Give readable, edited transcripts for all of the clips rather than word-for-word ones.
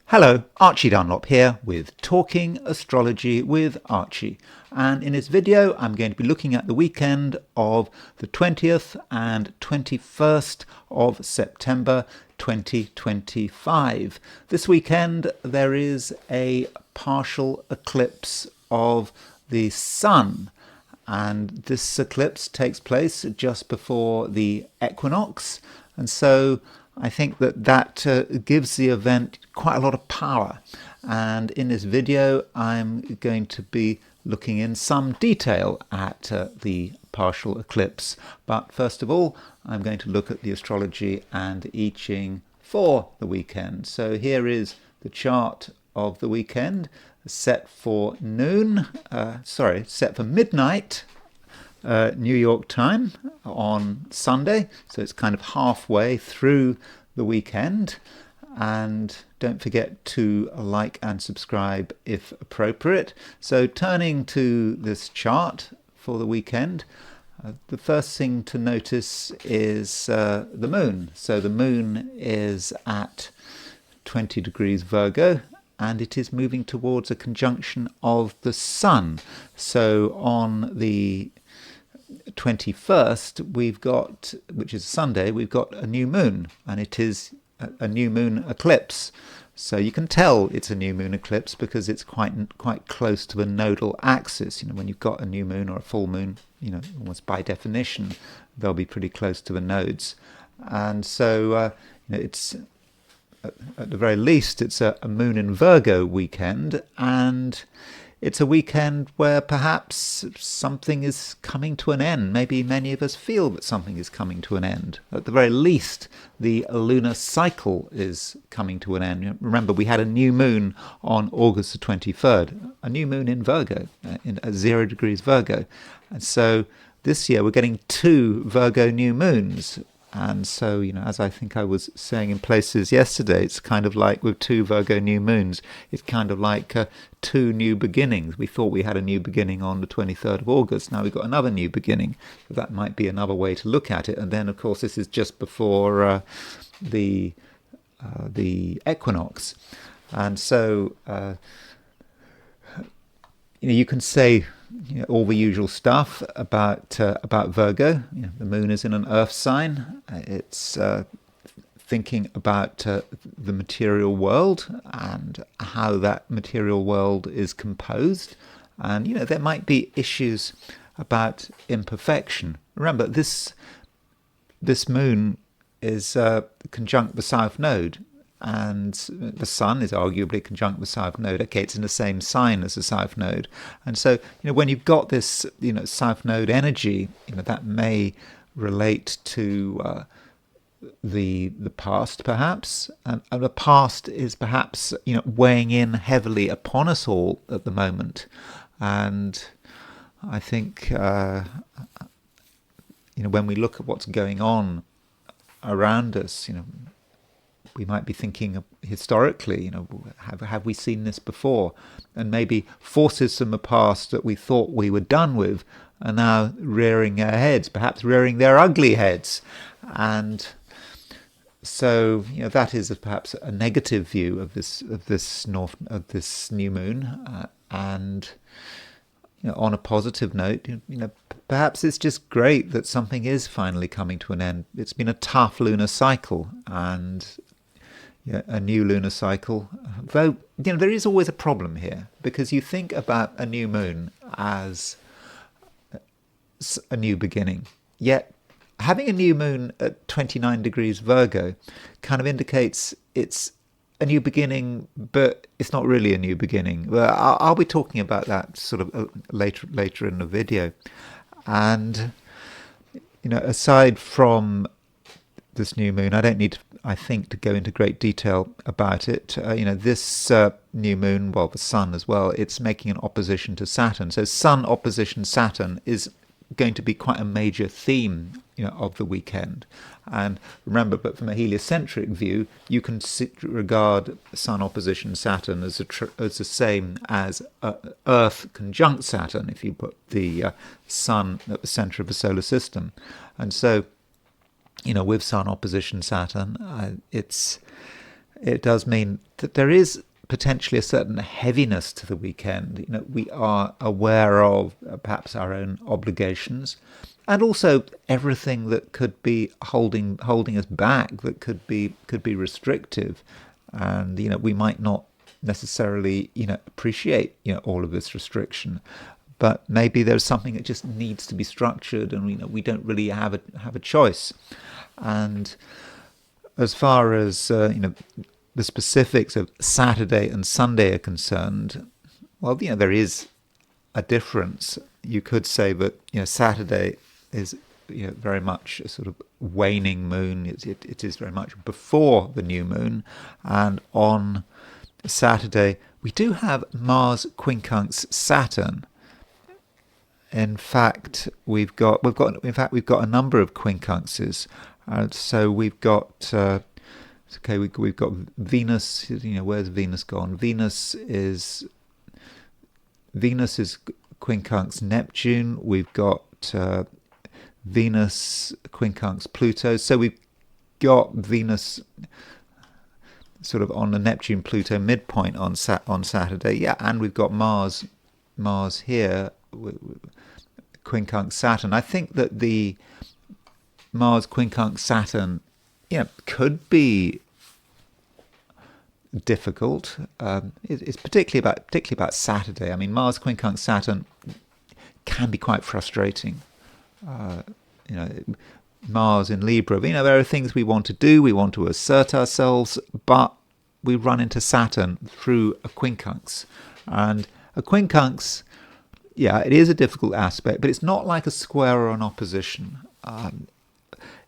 Hello, Archie Dunlop here with Talking Astrology with Archie. And in this video, I'm going to be looking at the weekend of the 20th and 21st of September 2025. This weekend, there is a partial eclipse of the sun. And this eclipse takes place just before the equinox. And so I think that gives the event quite a lot of power. And in this video, I'm going to be looking in some detail at the partial eclipse. But first of all, I'm going to look at the astrology and I Ching for the weekend. So here is the chart of the weekend set for set for midnight New York time on Sunday, so it's kind of halfway through the weekend. And don't forget to like and subscribe if appropriate. So turning to this chart for the weekend, the first thing to notice is the moon. So the moon is at 20 degrees Virgo, and it is moving towards a conjunction of the sun. So on the 21st, we've got, which is Sunday, we've got a new moon, and it is a new moon eclipse. So you can tell it's a new moon eclipse because it's quite close to the nodal axis. When you've got a new moon or a full moon, almost by definition, they'll be pretty close to the nodes. And so it's at the very least, it's a moon in Virgo weekend, and it's a weekend where perhaps something is coming to an end. Maybe many of us feel that something is coming to an end. At the very least, the lunar cycle is coming to an end. Remember, we had a new moon on August the 23rd, a new moon in Virgo, at 0 degrees Virgo. And so this year we're getting 2 Virgo new moons. And so, as I think I was saying in places yesterday, it's kind of like with 2 Virgo new moons, it's kind of like 2 new beginnings. We thought we had a new beginning on the 23rd of August. Now we've got another new beginning. That might be another way to look at it. And then, of course, this is just before the equinox. And so you can say all the usual stuff about Virgo. The moon is in an earth sign. It's thinking about the material world and how that material world is composed. And there might be issues about imperfection. Remember, this moon is conjunct the south node. And the sun is arguably conjunct the south node. Okay, it's in the same sign as the south node. And so, when you've got this, south node energy, that may relate to the past, perhaps. And the past is perhaps, weighing in heavily upon us all at the moment. And I think, when we look at what's going on around us, we might be thinking historically, have we seen this before? And maybe forces from the past that we thought we were done with are now rearing their heads, perhaps rearing their ugly heads. And so, that is perhaps a negative view of this new moon. And on a positive note, perhaps it's just great that something is finally coming to an end. It's been a tough lunar cycle, and a new lunar cycle. Though, there is always a problem here, because you think about a new moon as a new beginning. Yet, having a new moon at 29 degrees Virgo kind of indicates it's a new beginning, but it's not really a new beginning. Well, I'll be talking about that sort of later in the video. And, aside from this new moon, I don't need to go into great detail about it. This new moon, the sun as well, it's making an opposition to Saturn. So sun opposition Saturn is going to be quite a major theme, of the weekend. And remember, but from a heliocentric view, you can regard sun opposition Saturn as the same as Earth conjunct Saturn, if you put the sun at the center of the solar system. And so, with sun opposition Saturn, it's it does mean that there is potentially a certain heaviness to the weekend. We are aware of perhaps our own obligations, and also everything that could be holding us back, that could be restrictive, and we might not necessarily appreciate all of this restriction, but maybe there's something that just needs to be structured, and we don't really have a choice. And as far as the specifics of Saturday and Sunday are concerned, well, there is a difference. You could say that Saturday is very much a sort of waning moon. It is very much before the new moon, and on Saturday we do have Mars quincunx Saturn. In fact, we've got a number of quincunxes. So we've got we've got Venus. Where's Venus gone? Venus is quincunx Neptune. We've got Venus quincunx Pluto. So we've got Venus sort of on the Neptune Pluto midpoint on Saturday. Yeah, and we've got Mars here, quincunx Saturn. I think that the Mars quincunx Saturn could be difficult. It's particularly about Saturday. I mean, Mars quincunx Saturn can be quite frustrating. Mars in Libra, there are things we want to do, we want to assert ourselves, but we run into Saturn through a quincunx. And a quincunx, it is a difficult aspect, but it's not like a square or an opposition.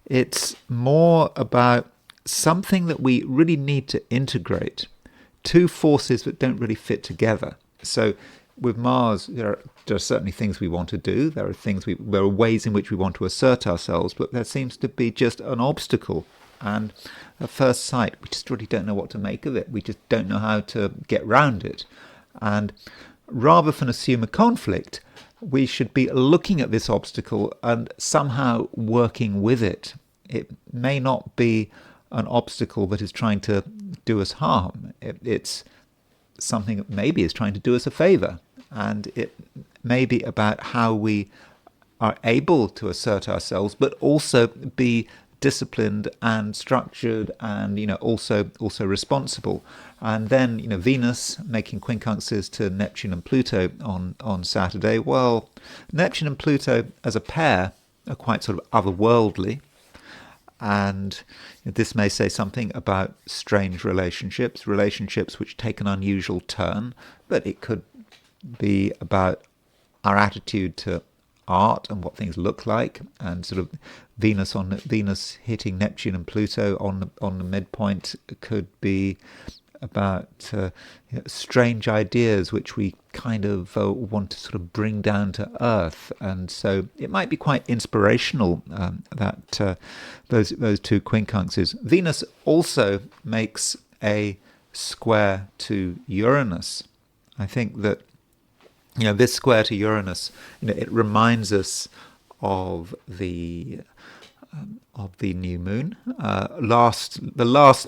It's more about something that we really need to integrate, two forces that don't really fit together. So with Mars, there are certainly things we want to do. There are ways in which we want to assert ourselves, but there seems to be just an obstacle. And at first sight, we just really don't know what to make of it. We just don't know how to get round it. And rather than assume a conflict, we should be looking at this obstacle and somehow working with it. It may not be an obstacle that is trying to do us harm. It's something that maybe is trying to do us a favor. And it may be about how we are able to assert ourselves, but also be disciplined and structured and also responsible. And then Venus making quincunxes to Neptune and Pluto on Saturday. Well, Neptune and Pluto as a pair are quite sort of otherworldly, and this may say something about strange relationships which take an unusual turn, but it could be about our attitude to art and what things look like, and sort of Venus hitting Neptune and Pluto on the midpoint could be about strange ideas which we kind of want to sort of bring down to earth, and so it might be quite inspirational that those two quincunxes. Venus also makes a square to Uranus. I think that this square to Uranus, it reminds us of the new moon, the last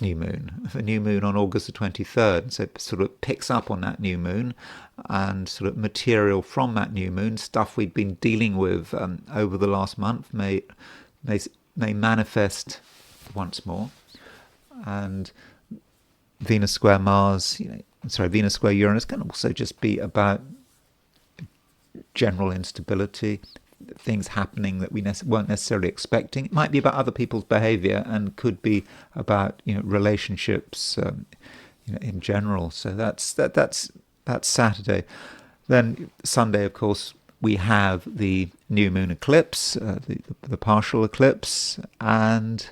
new moon, the new moon on August the 23rd. So it sort of picks up on that new moon, and sort of material from that new moon, stuff we'd been dealing with over the last month, may manifest once more. And Venus square Venus square Uranus can also just be about general instability, things happening that we weren't necessarily expecting. It might be about other people's behavior, and could be about relationships in general. So that's Saturday. Then Sunday, of course, we have the new moon eclipse, the partial eclipse, and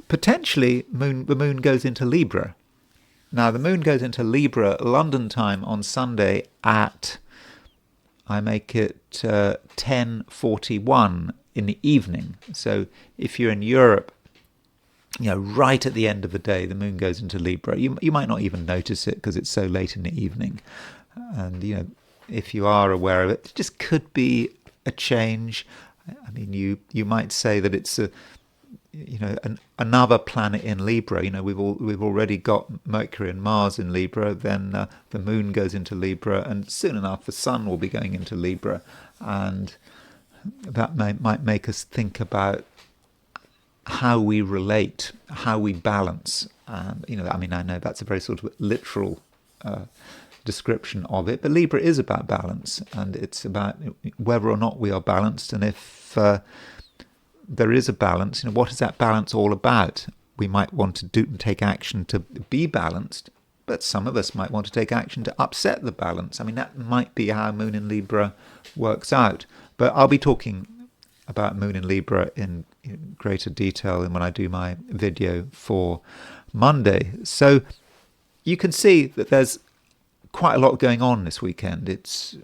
potentially the moon goes into Libra. Now the moon goes into Libra London time on Sunday at, I make it 10:41 in the evening. So if you're in Europe, right at the end of the day, the moon goes into Libra. You might not even notice it because it's so late in the evening. And if you are aware of it, it just could be a change. I mean, you might say that it's another planet in Libra. We've already got Mercury and Mars in Libra. Then the Moon goes into Libra, and soon enough the Sun will be going into Libra, and that might make us think about how we relate, how we balance. I know that's a very sort of literal description of it, but Libra is about balance, and it's about whether or not we are balanced, and if there is a balance, what is that balance all about? We might want to take action to be balanced, but some of us might want to take action to upset the balance. That might be how Moon in Libra works out. But I'll be talking about Moon in Libra in greater detail when I do my video for Monday. So you can see that there's quite a lot going on this weekend. It's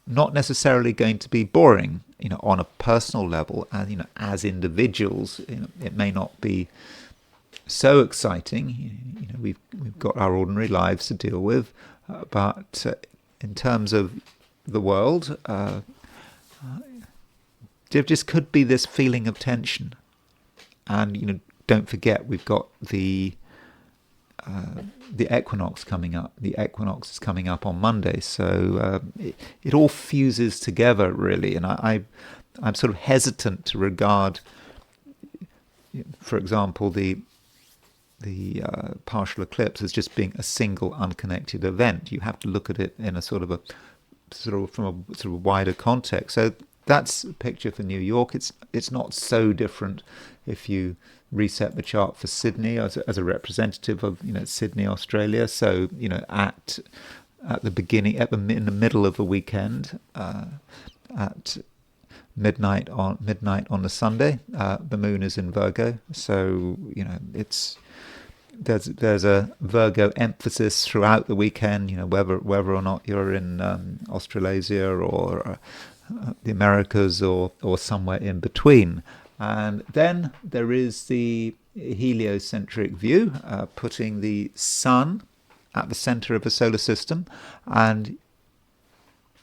not necessarily going to be boring, on a personal level, and as individuals, it may not be so exciting. We've got our ordinary lives to deal with, but in terms of the world, there just could be this feeling of tension. And don't forget, we've got the equinox coming up. The equinox is coming up on Monday, so it all fuses together, really. And I'm sort of hesitant to regard, for example, the partial eclipse as just being a single unconnected event. You have to look at it in a from a wider context. So that's a picture for New York. It's not so different if you reset the chart for Sydney as a representative of Sydney, Australia. So at the beginning, in the middle of the weekend, at midnight on the Sunday, the Moon is in Virgo. So there's a Virgo emphasis throughout the weekend. Whether or not you're in Australasia or the Americas or somewhere in between. And then there is the heliocentric view, putting the Sun at the center of the solar system, and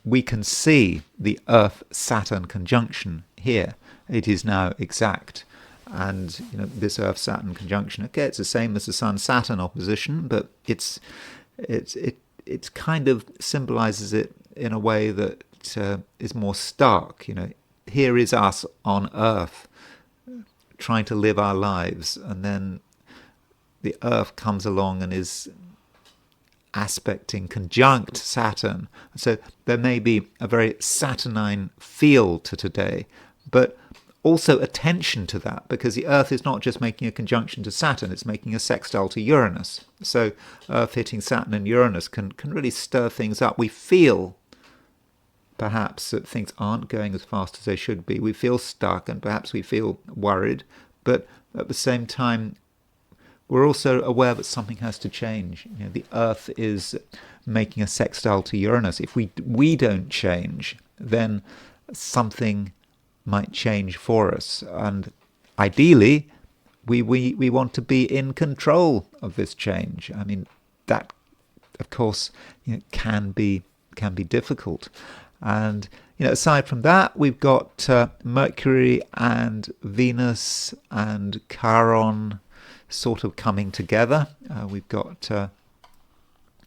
we can see the Earth-Saturn conjunction here. It is now exact. And this Earth-Saturn conjunction, okay, it's the same as the Sun-Saturn opposition, but it kind of symbolizes it in a way that is more stark. Here is us on Earth trying to live our lives, and then the Earth comes along and is aspecting conjunct Saturn. So there may be a very Saturnine feel to today, but also attention to that, because the Earth is not just making a conjunction to Saturn, it's making a sextile to Uranus. So Earth hitting Saturn and Uranus can really stir things up. We feel perhaps that things aren't going as fast as they should be. We feel stuck, and perhaps we feel worried, but at the same time we're also aware that something has to change. The Earth is making a sextile to Uranus. If we don't change, then something might change for us, and ideally we want to be in control of this change. That of course can be difficult. And aside from that, we've got Mercury and Venus and Chiron sort of coming together. We've got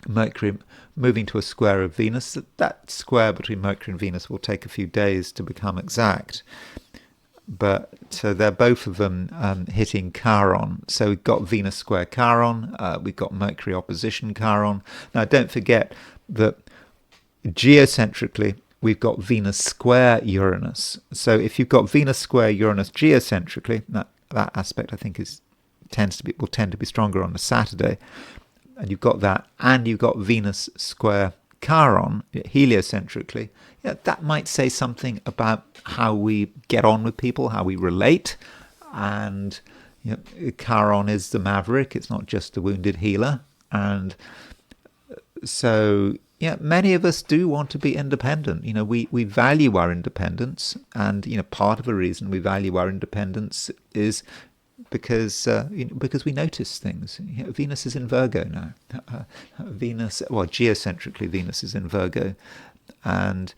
Mercury moving to a square of Venus. That square between Mercury and Venus will take a few days to become exact, but they're both of them hitting Chiron. So we've got Venus square Chiron, we've got Mercury opposition Chiron. Now don't forget that geocentrically we've got Venus square Uranus. So if you've got Venus square Uranus geocentrically, that aspect I think will tend to be stronger on a Saturday. And you've got that, and you've got Venus square Chiron heliocentrically. That might say something about how we get on with people, how we relate. And Chiron is the maverick. It's not just the wounded healer. And so many of us do want to be independent. We value our independence, and part of the reason we value our independence is because we notice things. Venus is in Virgo now. Geocentrically, Venus is in Virgo, and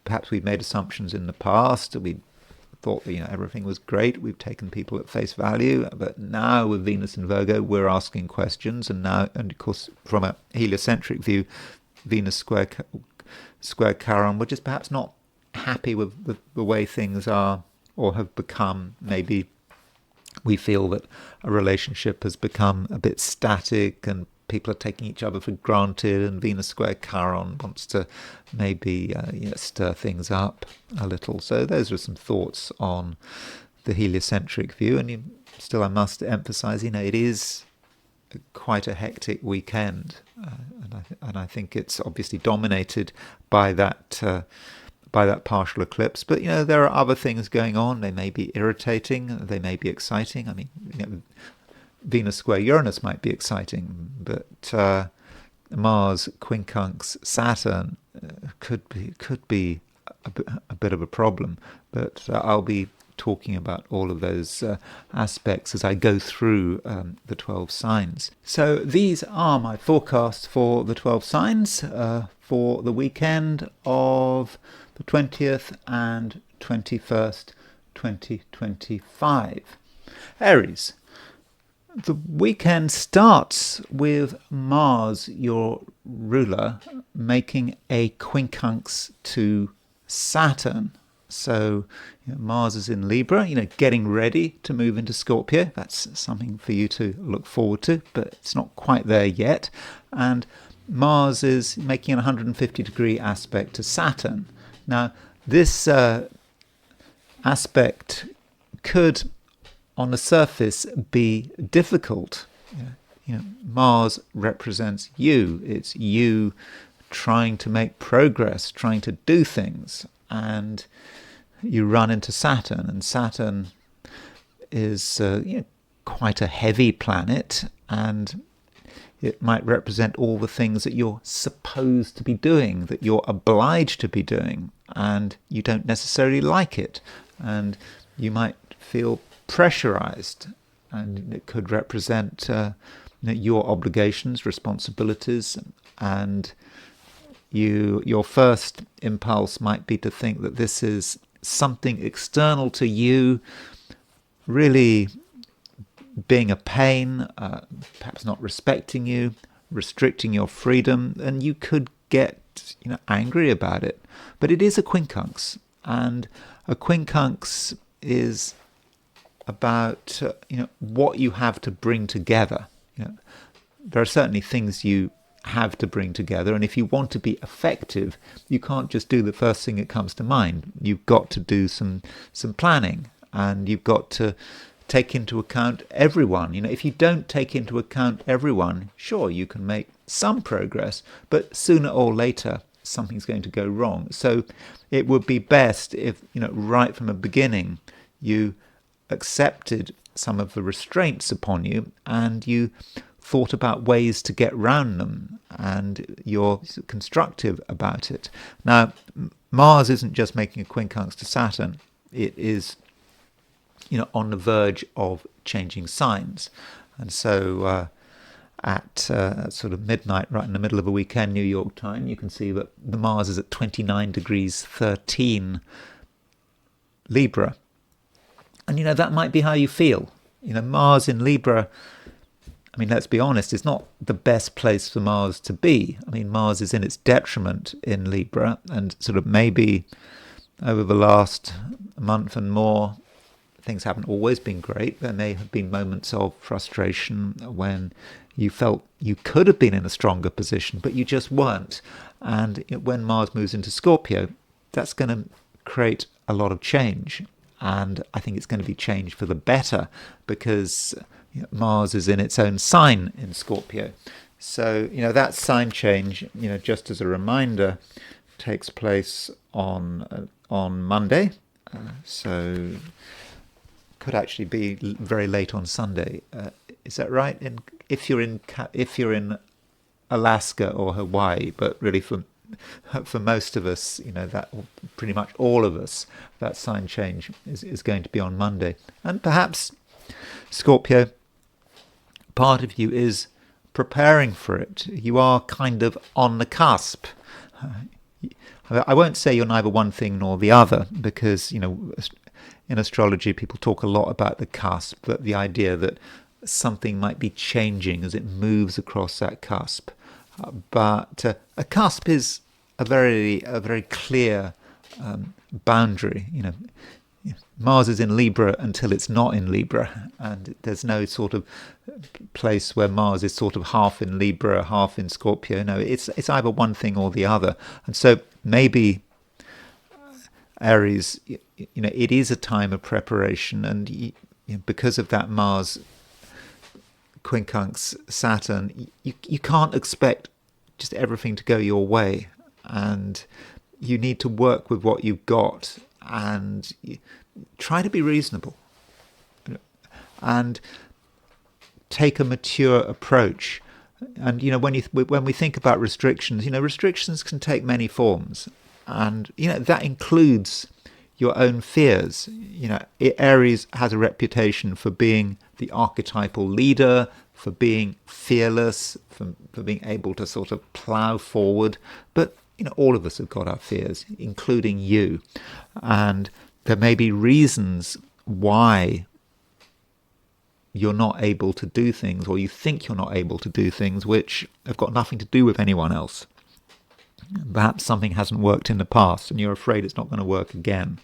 perhaps we've made assumptions in the past. We thought that, everything was great. We've taken people at face value, but now with Venus and Virgo, we're asking questions. And of course, from a heliocentric view, Venus square Chiron, we're just perhaps not happy with the way things are or have become. Maybe we feel that a relationship has become a bit static and people are taking each other for granted, and Venus square Chiron wants to maybe stir things up a little. So those are some thoughts on the heliocentric view. And I must emphasize, it is quite a hectic weekend, and I think it's obviously dominated by that partial eclipse. But there are other things going on. They may be irritating, they may be exciting. I mean, Venus square Uranus might be exciting, but Mars quincunx Saturn could be a bit of a problem. But I'll be talking about all of those aspects as I go through the 12 signs. So these are my forecasts for the 12 signs for the weekend of the 20th and 21st, 2025. Aries. The weekend starts with Mars, your ruler, making a quincunx to Saturn. So Mars is in Libra, getting ready to move into Scorpio. That's something for you to look forward to, but it's not quite there yet. And Mars is making an 150-degree aspect to Saturn. Now, this aspect could, on the surface, be difficult. Mars represents you. It's you trying to make progress, trying to do things, and you run into Saturn. And Saturn is quite a heavy planet, and it might represent all the things that you're supposed to be doing, that you're obliged to be doing, and you don't necessarily like it, and you might feel pressurized, and it could represent your obligations, responsibilities, and your first impulse might be to think that this is something external to you, really being a pain, perhaps not respecting you, restricting your freedom, and you could get angry about it. But it is a quincunx, and a quincunx is about what you have to bring together. There are certainly things you have to bring together, and if you want to be effective, you can't just do the first thing that comes to mind. You've got to do some planning, and you've got to take into account everyone. If you don't take into account everyone, sure, you can make some progress, but sooner or later something's going to go wrong. So it would be best if right from the beginning you accepted some of the restraints upon you, and you thought about ways to get round them, and you're constructive about it. Now, Mars isn't just making a quincunx to Saturn. It is, on the verge of changing signs. And so at sort of midnight, right in the middle of a weekend, New York time, you can see that the Mars is at 29 degrees 13 Libra. And, that might be how you feel. Mars in Libra, let's be honest, it's not the best place for Mars to be. Mars is in its detriment in Libra, and sort of maybe over the last month and more, things haven't always been great. There may have been moments of frustration when you felt you could have been in a stronger position, but you just weren't. And when Mars moves into Scorpio, that's going to create a lot of change. And I think it's going to be change for the better, because Mars is in its own sign in Scorpio. So, that sign change, just as a reminder, takes place on Monday. So could actually be very late on Sunday. Is that right? If you're in Alaska or Hawaii, but really for most of us, that pretty much all of us, that sign change is going to be on Monday. And perhaps Scorpio, part of you is preparing for it. You are kind of on the cusp. I won't say you're neither one thing nor the other, because in astrology, people talk a lot about the cusp, that the idea that something might be changing as it moves across that cusp. But a cusp is a very clear boundary. Mars is in Libra until it's not in Libra, and there's no sort of place where Mars is sort of half in Libra, half in Scorpio. No, it's either one thing or the other. And so maybe Aries, it is a time of preparation, and because of that Mars quincunx Saturn, you can't expect just everything to go your way, and you need to work with what you've got and try to be reasonable and take a mature approach. And when we think about restrictions, restrictions can take many forms, and that includes your own fears. Aries has a reputation for being the archetypal leader, for being fearless, for being able to sort of plow forward. But all of us have got our fears, including you, and there may be reasons why you're not able to do things, or you think you're not able to do things, which have got nothing to do with anyone else. Perhaps something hasn't worked in the past and you're afraid it's not going to work again,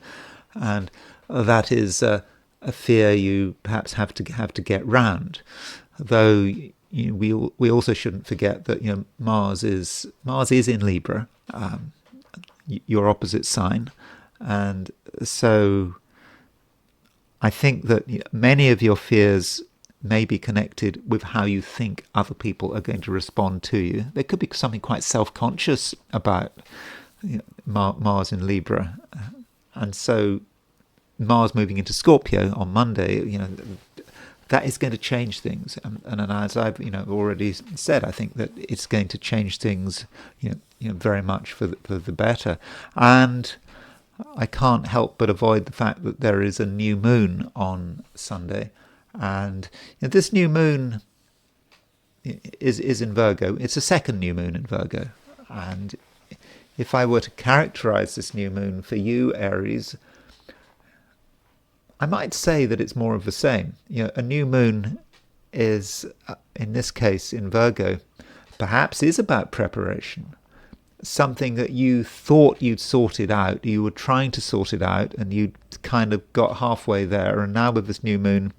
and that is a fear you perhaps have to get round. Though we also shouldn't forget that Mars is in Libra, your opposite sign, and so I think that many of your fears may be connected with how you think other people are going to respond to you. There could be something quite self-conscious about Mars in Libra, and so Mars moving into Scorpio on Monday, that is going to change things. And as I've already said, I think that it's going to change things very much for the better. And I can't help but avoid the fact that there is a new moon on Sunday, and this new moon is in Virgo. It's a second new moon in Virgo, and if I were to characterize this new moon for you, Aries, I might say that it's more of the same. A new moon is, in this case, in Virgo, perhaps is about preparation. Something that you thought you'd sorted out, you were trying to sort it out, and you kind of got halfway there, and now with this new moon,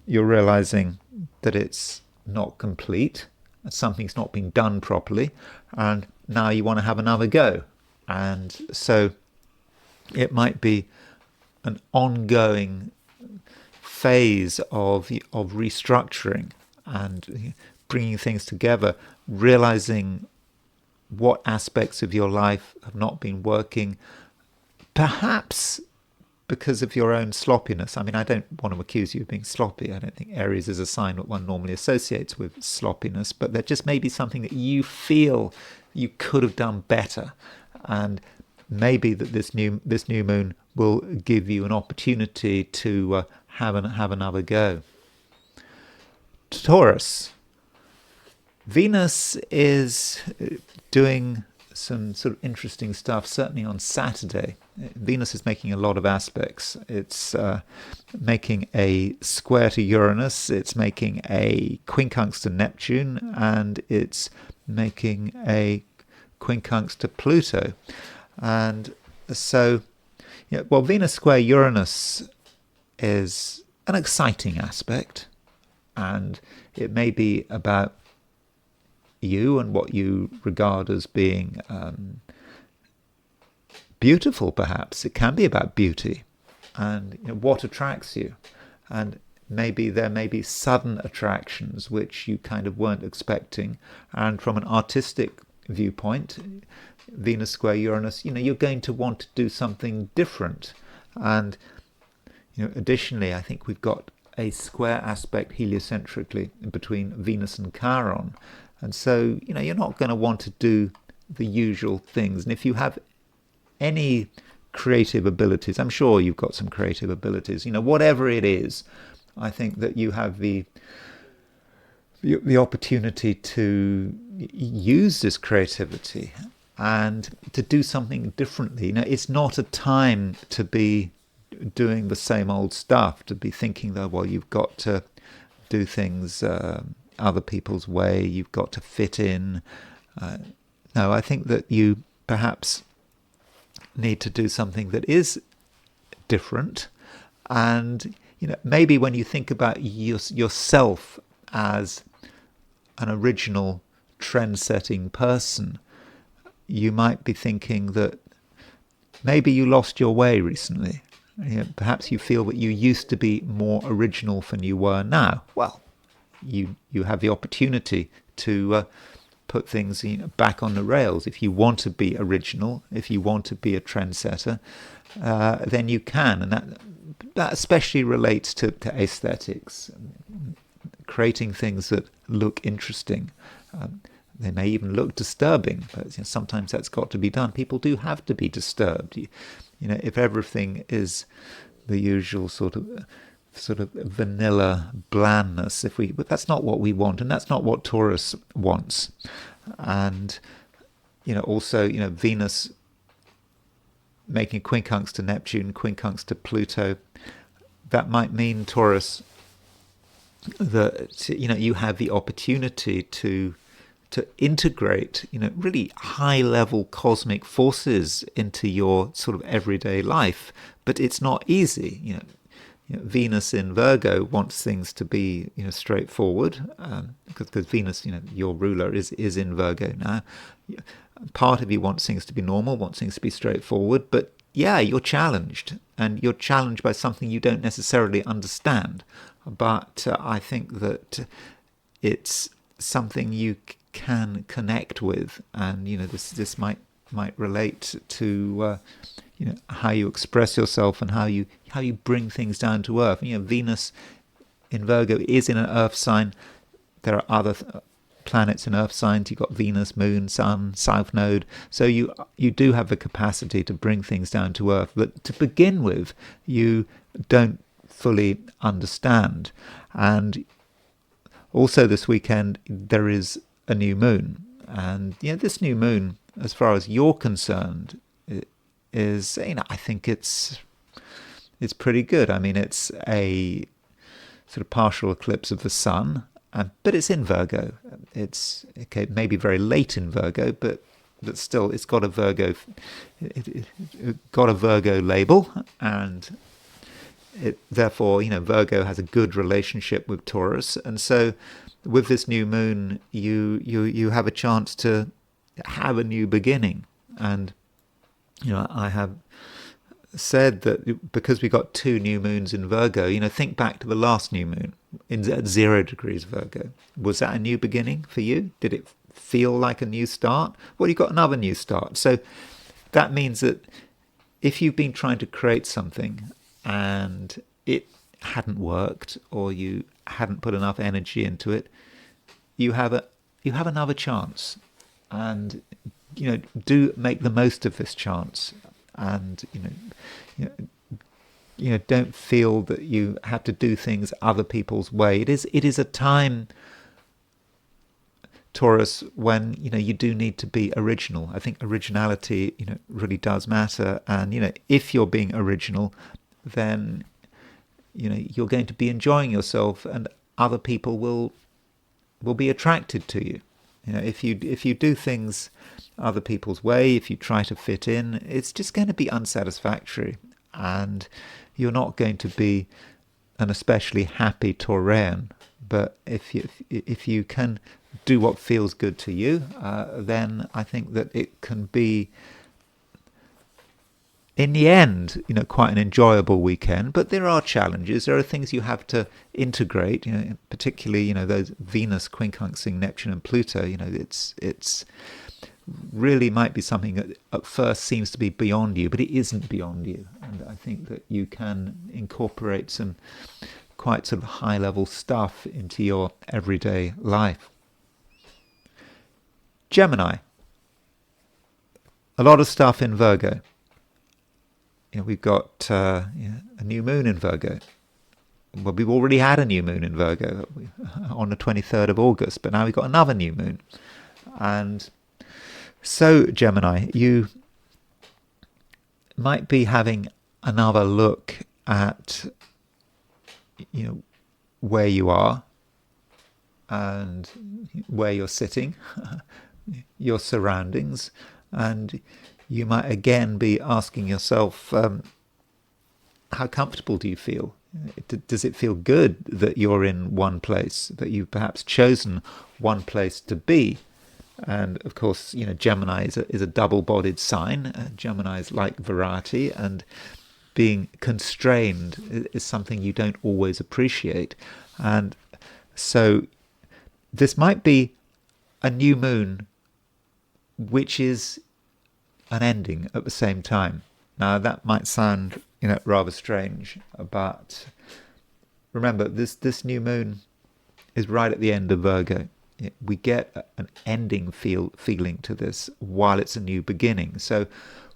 you're realizing that it's not complete, something's not been done properly, and now you want to have another go. And so it might be an ongoing phase of restructuring and bringing things together, realizing what aspects of your life have not been working, perhaps because of your own sloppiness. I mean, I don't want to accuse you of being sloppy. I don't think Aries is a sign that one normally associates with sloppiness, but there just may be something that you feel you could have done better, and maybe that this new moon will give you an opportunity to have another go. Taurus. Venus is doing some sort of interesting stuff, certainly on Saturday. Venus is making a lot of aspects. It's making a square to Uranus, it's making a quincunx to Neptune, and it's making a quincunx to Pluto. And so, Venus square Uranus is an exciting aspect, and it may be about you and what you regard as being beautiful. Perhaps it can be about beauty and what attracts you, and maybe there may be sudden attractions which you kind of weren't expecting. And from an artistic viewpoint, Venus square Uranus, you're going to want to do something different. And additionally, I think we've got a square aspect heliocentrically between Venus and Chiron. And so, you're not going to want to do the usual things. And if you have any creative abilities, I'm sure you've got some creative abilities, whatever it is, I think that you have the opportunity to use this creativity and to do something differently. It's not a time to be doing the same old stuff, to be thinking that, well, you've got to do things other people's way, you've got to fit in. No, I think that you perhaps need to do something that is different. And maybe when you think about yourself as an original trend-setting person, you might be thinking that maybe you lost your way recently. Perhaps you feel that you used to be more original than you were now. Well, you have the opportunity to put things back on the rails. If you want to be original, if you want to be a trendsetter, then you can. And that especially relates to aesthetics, creating things that look interesting. They may even look disturbing, but sometimes that's got to be done. People do have to be disturbed. If everything is the usual sort of vanilla blandness, but that's not what we want, and that's not what Taurus wants. And also Venus making quincunx to Neptune, quincunx to Pluto, that might mean, Taurus, that you have the opportunity to integrate really high level cosmic forces into your sort of everyday life, but it's not easy. Venus in Virgo wants things to be straightforward, because Venus, your ruler, is in Virgo now. Part of you wants things to be normal, wants things to be straightforward, but you're challenged, and you're challenged by something you don't necessarily understand. But I think that it's something you can connect with, and this might relate to how you express yourself and how you bring things down to earth. Venus in Virgo is in an earth sign. There are other planets in earth signs. You've got Venus, Moon, Sun, South Node. So you do have the capacity to bring things down to earth, but to begin with, you don't fully understand. And also this weekend there is a new moon, and this new moon, as far as you're concerned, is I think it's pretty good. I mean, it's a sort of partial eclipse of the sun, but it's in Virgo. It's maybe very late in Virgo, but still, it's got a Virgo. It got a Virgo label, and therefore, Virgo has a good relationship with Taurus, and so with this new moon, you have a chance to have a new beginning. And I have said that because we got 2 new moons in Virgo, think back to the last new moon at 0 degrees Virgo. Was that a new beginning for you? Did it feel like a new start? Well, you got another new start. So that means that if you've been trying to create something and it hadn't worked, or you hadn't put enough energy into it, you have another chance. And do make the most of this chance, and don't feel that you have to do things other people's way. It is a time, Taurus, when you do need to be original. I think originality really does matter, and if you're being original, then you're going to be enjoying yourself, and other people will be attracted to you. If you do things other people's way, if you try to fit in, it's just going to be unsatisfactory, and you're not going to be an especially happy Taurian. But if you can do what feels good to you, then I think that it can be, in the end, quite an enjoyable weekend. But there are challenges. There are things you have to integrate. Particularly, those Venus quincunxing Neptune and Pluto. It's really might be something that at first seems to be beyond you, but it isn't beyond you. And I think that you can incorporate some quite sort of high-level stuff into your everyday life. Gemini. A lot of stuff in Virgo. We've got a new moon in Virgo. Well, we've already had a new moon in Virgo on the 23rd of August, but now we've got another new moon. And so, Gemini, you might be having another look at, where you are and where you're sitting, your surroundings, and you might again be asking yourself, how comfortable do you feel? Does it feel good that you're in one place, that you've perhaps chosen one place to be? And of course, Gemini is a double-bodied sign. Geminis like variety, and being constrained is something you don't always appreciate. And so this might be a new moon which is an ending at the same time. Now that might sound rather strange, but remember, this new moon is right at the end of Virgo. We get an ending feeling to this while it's a new beginning. So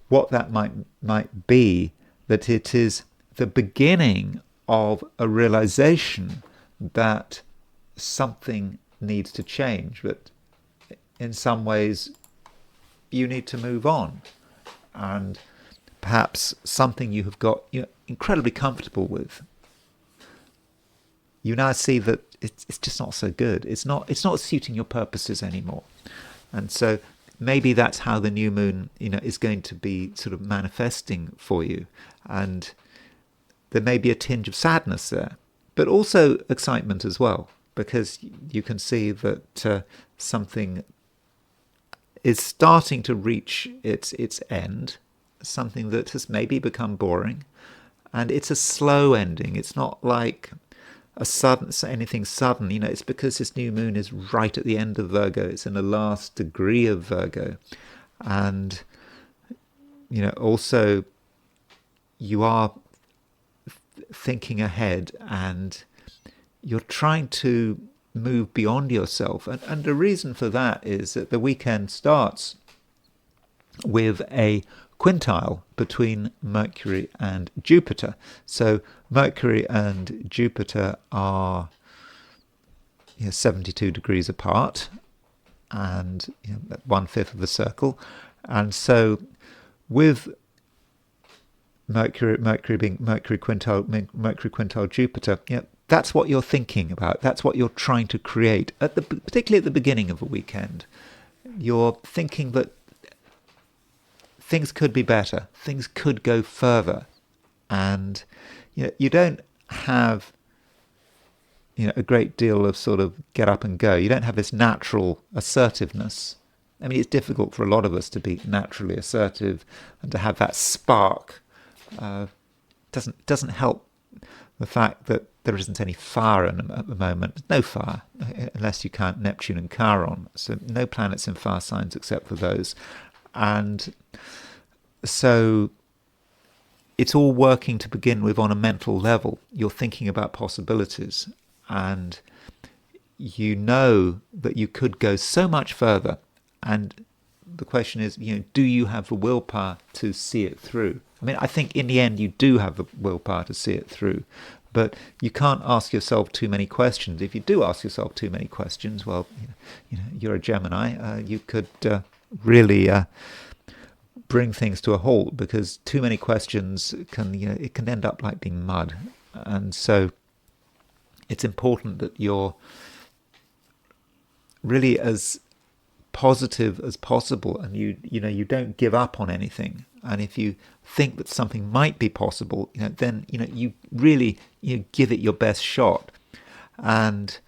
what that might be, that it is the beginning of a realization that something needs to change, but in some ways you need to move on, and perhaps something you have got incredibly comfortable with, you now see that it's just not so good. It's not suiting your purposes anymore. And so maybe that's how the new moon is going to be sort of manifesting for you. And there may be a tinge of sadness there, but also excitement as well, because you can see that something is starting to reach its end, something that has maybe become boring, and it's a slow ending. It's not like anything sudden. It's because this new moon is right at the end of Virgo. It's in the last degree of Virgo, and also you are thinking ahead, and you're trying to move beyond yourself. And the reason for that is that the weekend starts with a quintile between Mercury and Jupiter. So Mercury and Jupiter are 72 degrees apart, and 1/5 of the circle. And so with Mercury being Mercury quintile Jupiter, that's what you're thinking about. That's what you're trying to create, particularly at the beginning of a weekend. You're thinking that things could be better, things could go further, and you don't have a great deal of sort of get up and go. You don't have this natural assertiveness. I mean, it's difficult for a lot of us to be naturally assertive and to have that spark. Doesn't help the fact that there isn't any fire at the moment. No fire, unless you count Neptune and Chiron. So no planets in fire signs except for those. And so it's all working to begin with on a mental level. You're thinking about possibilities, and you know that you could go so much further. And the question is, do you have the willpower to see it through? I mean, I think in the end you do have the willpower to see it through, but you can't ask yourself too many questions. If you do ask yourself too many questions, well, you're a Gemini. You could really bring things to a halt, because too many questions it can end up like being mud. And so it's important that you're really as positive as possible, and you don't give up on anything. And if you think that something might be possible, then you really give it your best shot. And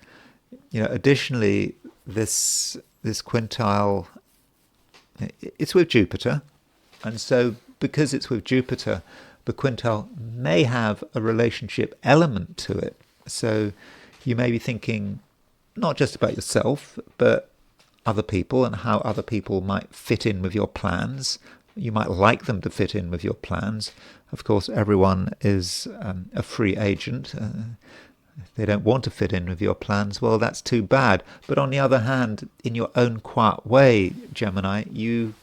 additionally, this quintile, it's with Jupiter, and so because it's with Jupiter, the quintile may have a relationship element to it. So you may be thinking not just about yourself, but other people and how other people might fit in with your plans. You might like them to fit in with your plans. Of course, everyone is a free agent. If they don't want to fit in with your plans, well, that's too bad. But on the other hand, in your own quiet way, Gemini, you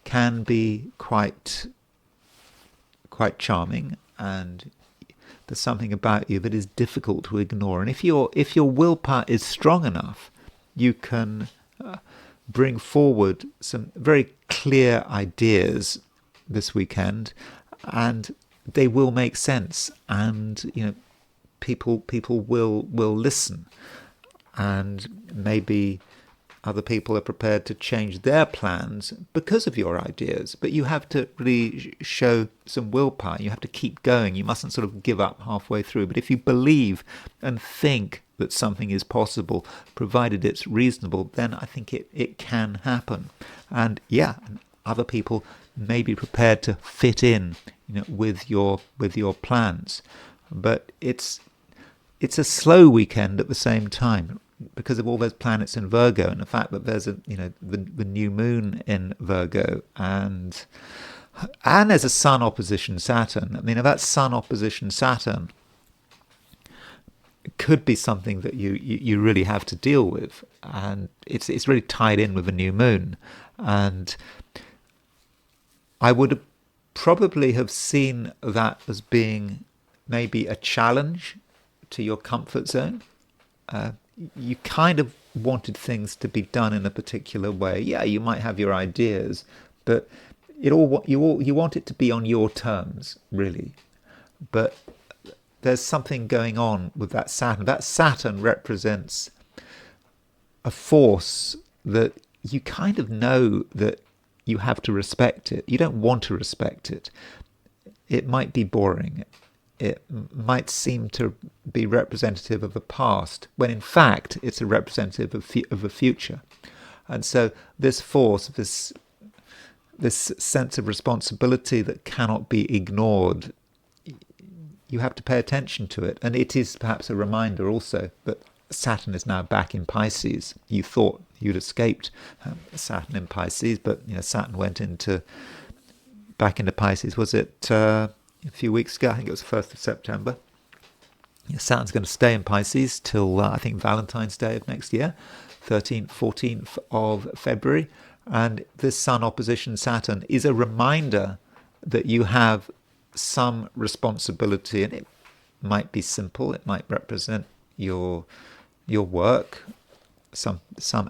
can be quite charming, and there's something about you that is difficult to ignore. And if your willpower is strong enough, you can bring forward some very clear ideas this weekend, and they will make sense, and people will listen, and maybe other people are prepared to change their plans because of your ideas. But you have to really show some willpower. You have to keep going. You mustn't sort of give up halfway through. But if you believe and think that something is possible, provided it's reasonable, then I think it can happen. And yeah, other people may be prepared to fit in, with your plans. But it's a slow weekend at the same time, because of all those planets in Virgo, and the fact that there's the new moon in Virgo, and there's a Sun opposition Saturn. I mean, if that Sun opposition Saturn could be something that you really have to deal with, and it's really tied in with the new moon. And I would probably have seen that as being maybe a challenge to your comfort zone. You kind of wanted things to be done in a particular way. Yeah, you might have your ideas, but you want it to be on your terms, really. But there's something going on with that Saturn. That Saturn represents a force that you kind of know that you have to respect it. You don't want to respect it. It might be boring. It might seem to be representative of the past, when in fact it's a representative of the future. And so this force, this sense of responsibility that cannot be ignored, you have to pay attention to it. And it is perhaps a reminder also that Saturn is now back in Pisces. You thought you'd escaped Saturn in Pisces, but Saturn went back into Pisces. Was it a few weeks ago? I think it was the 1st of September. Saturn's going to stay in Pisces till I think Valentine's Day of next year, 13th, 14th of February. And this Sun opposition Saturn is a reminder that you have some responsibility, and it might be simple. It might represent your work, some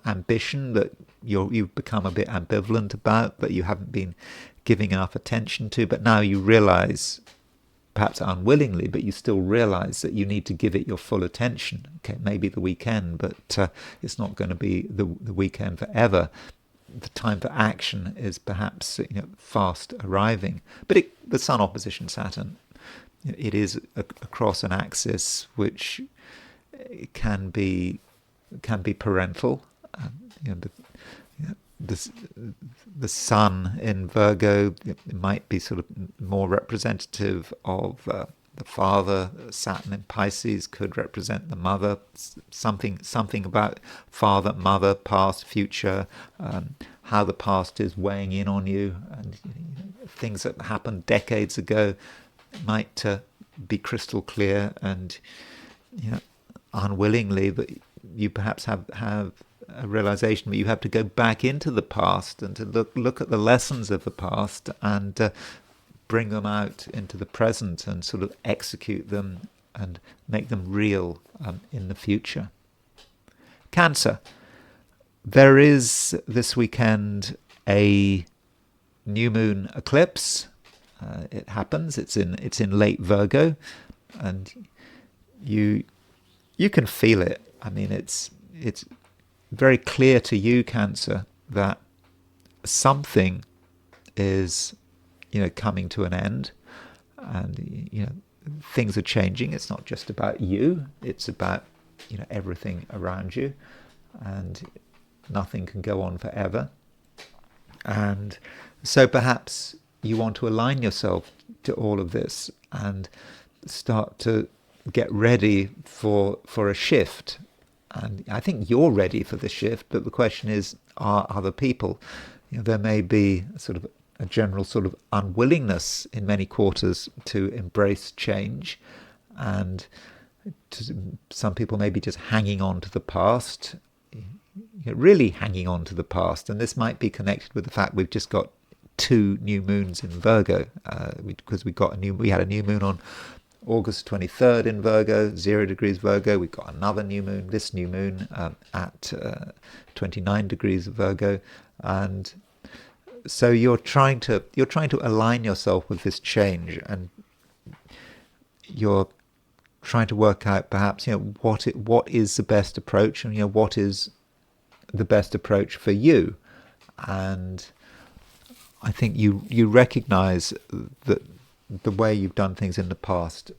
ambition that you've become a bit ambivalent about, that you haven't been giving enough attention to, but now you realize, perhaps unwillingly, but you still realize that you need to give it your full attention. Okay, maybe the weekend, but it's not going to be the weekend forever. The time for action is perhaps fast arriving. But the Sun opposition Saturn, it is across an axis which can be parental. The Sun in Virgo, it might be sort of more representative of the father. Saturn in Pisces could represent the mother. Something about father, mother, past, future, how the past is weighing in on you, and things that happened decades ago might be crystal clear, and unwillingly, but you perhaps have a realization that you have to go back into the past and to look at the lessons of the past and bring them out into the present and sort of execute them and make them real in the future. Cancer. There is this weekend a new moon eclipse. It happens. It's in late Virgo, and you can feel it. I mean, it's very clear to you, Cancer, that something is coming to an end, and things are changing. It's not just about you, it's about everything around you, and nothing can go on forever. And so perhaps you want to align yourself to all of this and start to get ready for a shift. And I think you're ready for the shift, but the question is, are other people? There may be sort of a general sort of unwillingness in many quarters to embrace change, and some people may be just hanging on to the past, really hanging on to the past. And this might be connected with the fact we've just got 2 new moons in Virgo, because we had a new moon on August 23rd in Virgo, 0 degrees Virgo. We've got another new moon, this new moon, at 29 degrees Virgo. And so you're trying to align yourself with this change, and you're trying to work out perhaps what is the best approach, and what is the best approach for you. And I think you recognize that the way you've done things in the past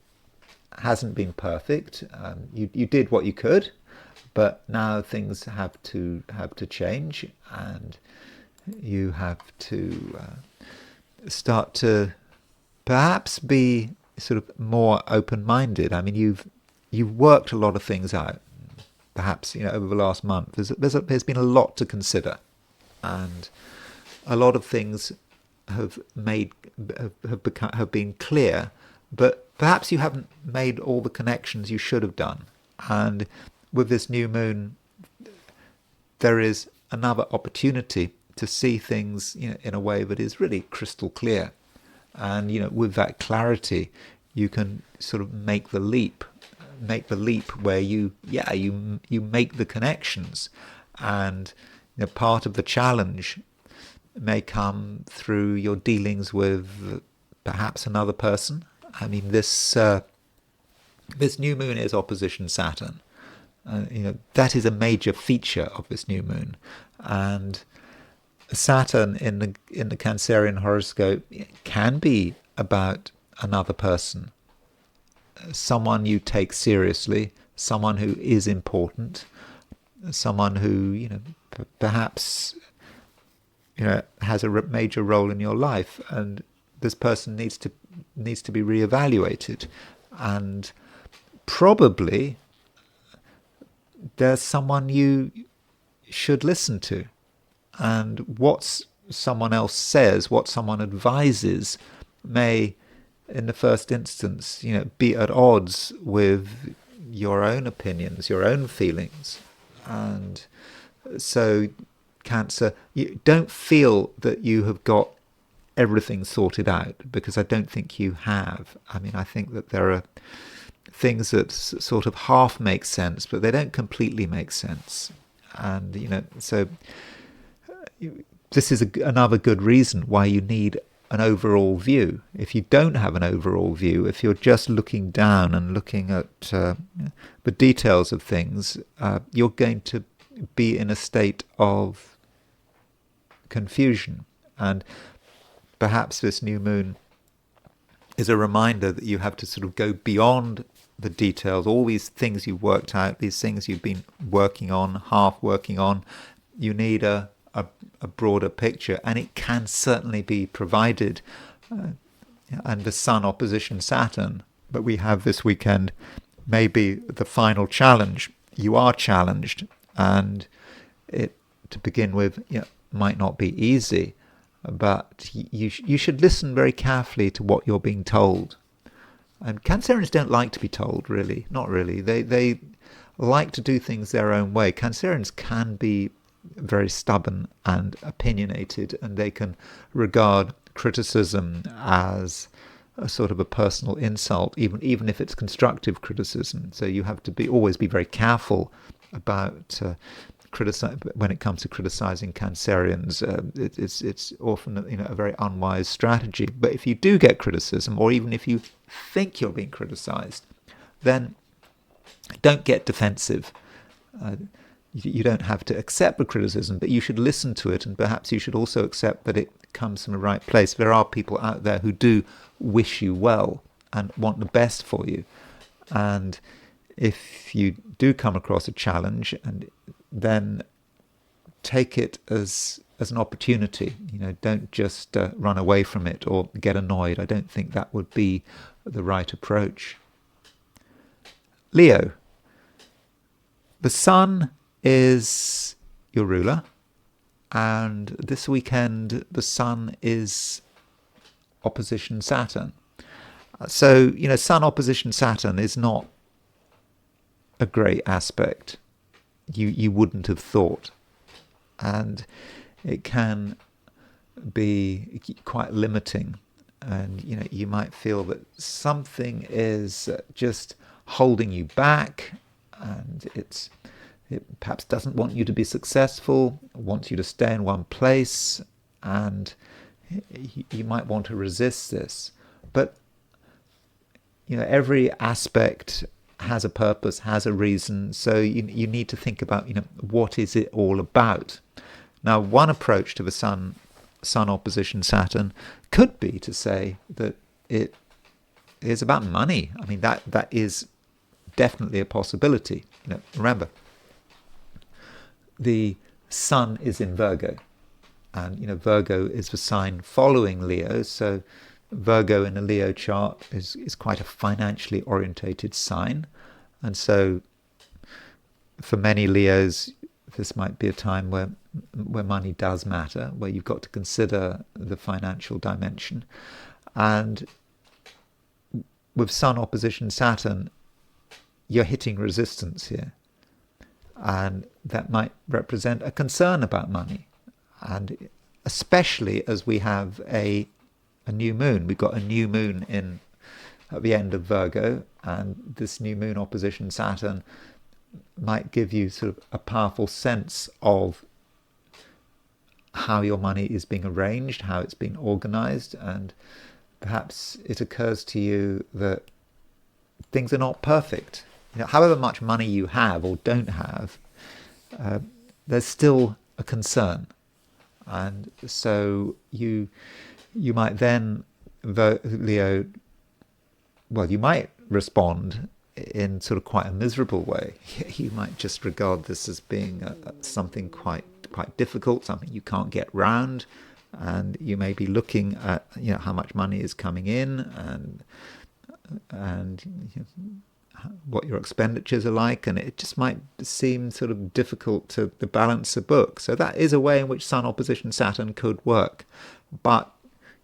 hasn't been perfect. You did what you could, but now things have to change, and you have to start to perhaps be sort of more open-minded. I mean, you've worked a lot of things out. Perhaps over the last month, there's been a lot to consider, and a lot of things have been clear, but perhaps you haven't made all the connections you should have done. And with this new moon, there is another opportunity to see things in a way that is really crystal clear. And with that clarity, you can sort of make the leap where you make the connections. And part of the challenge may come through your dealings with perhaps another person. I mean, this new moon is opposition Saturn. That is a major feature of this new moon. And Saturn in the Cancerian horoscope can be about another person, someone you take seriously, someone who is important, someone who perhaps has a major role in your life, and this person needs to be reevaluated. And probably there's someone you should listen to, and what someone else says, what someone advises, may in the first instance be at odds with your own opinions, your own feelings. And so Cancer, you don't feel that you have got everything sorted out, because I don't think you have. I mean, I think that there are things that sort of half make sense, but they don't completely make sense. And so this is another good reason why you need an overall view. If you don't have an overall view, if you're just looking down and looking at the details of things, you're going to be in a state of confusion. And perhaps this new moon is a reminder that you have to sort of go beyond the details, all these things you've worked out, these things you've been working on, half working on. You need a broader picture, and it can certainly be provided. And the Sun opposition Saturn that we have this weekend may be the final challenge. You are challenged, and it, to begin with, might not be easy, but you should listen very carefully to what you're being told. And Cancerians don't like to be told, really. Not really. They like to do things their own way. Cancerians can be very stubborn and opinionated, and they can regard criticism as a sort of a personal insult, even if it's constructive criticism. So you have to always be very careful about when it comes to criticizing Cancerians. It's often a very unwise strategy. But if you do get criticism, or even if you think you're being criticized, then don't get defensive. You don't have to accept the criticism, but you should listen to it, and perhaps you should also accept that it comes from the right place. There are people out there who do wish you well and want the best for you. And if you do come across a challenge, and then take it as an opportunity. Don't just run away from it or get annoyed. I don't think that would be the right approach. Leo, the Sun is your ruler, and this weekend the Sun is opposition Saturn. So, Sun opposition Saturn is not a great aspect. You wouldn't have thought. And it can be quite limiting. And, you might feel that something is just holding you back, and it perhaps doesn't want you to be successful, wants you to stay in one place, and you might want to resist this. But every aspect has a purpose, has a reason. So you need to think about, what is it all about? Now, one approach to the Sun opposition Saturn could be to say that it is about money. I mean, that is definitely a possibility. Remember, the Sun is in Virgo, and Virgo is the sign following Leo. So Virgo in a Leo chart is quite a financially orientated sign, and so for many Leos, this might be a time where money does matter, where you've got to consider the financial dimension. And with Sun opposition Saturn, you're hitting resistance here, and that might represent a concern about money, and especially as we have a new moon. We've got a new moon at the end of Virgo, and this new moon opposition Saturn might give you sort of a powerful sense of how your money is being arranged, how it's being organized, and perhaps it occurs to you that things are not perfect. However much money you have or don't have, there's still a concern, and so you might then, Leo, well, you might respond in sort of quite a miserable way. You might just regard this as being something quite difficult, something you can't get round, and you may be looking at how much money is coming in and what your expenditures are like, and it just might seem sort of difficult to balance a book. So that is a way in which Sun opposition Saturn could work, but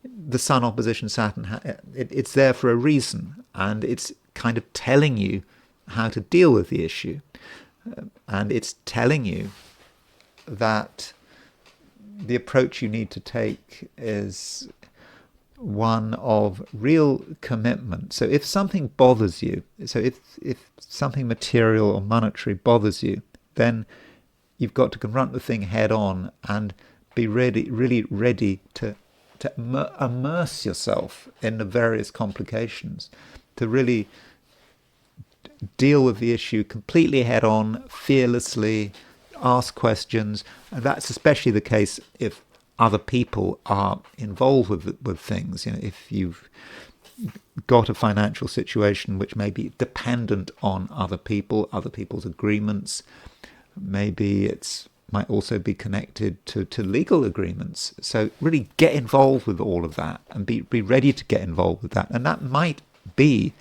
the Sun opposition Saturn, it's there for a reason, and it's kind of telling you how to deal with the issue, and it's telling you that the approach you need to take is one of real commitment. So if something bothers you, so if something material or monetary bothers you, then you've got to confront the thing head on and be really ready to immerse yourself in the various complications, to really deal with the issue completely head on, fearlessly, ask questions. And that's especially the case if other people are involved with things. If you've got a financial situation which may be dependent on other people's agreements, maybe it's might also be connected to legal agreements. So really get involved with all of that and be ready to get involved with that. And that might be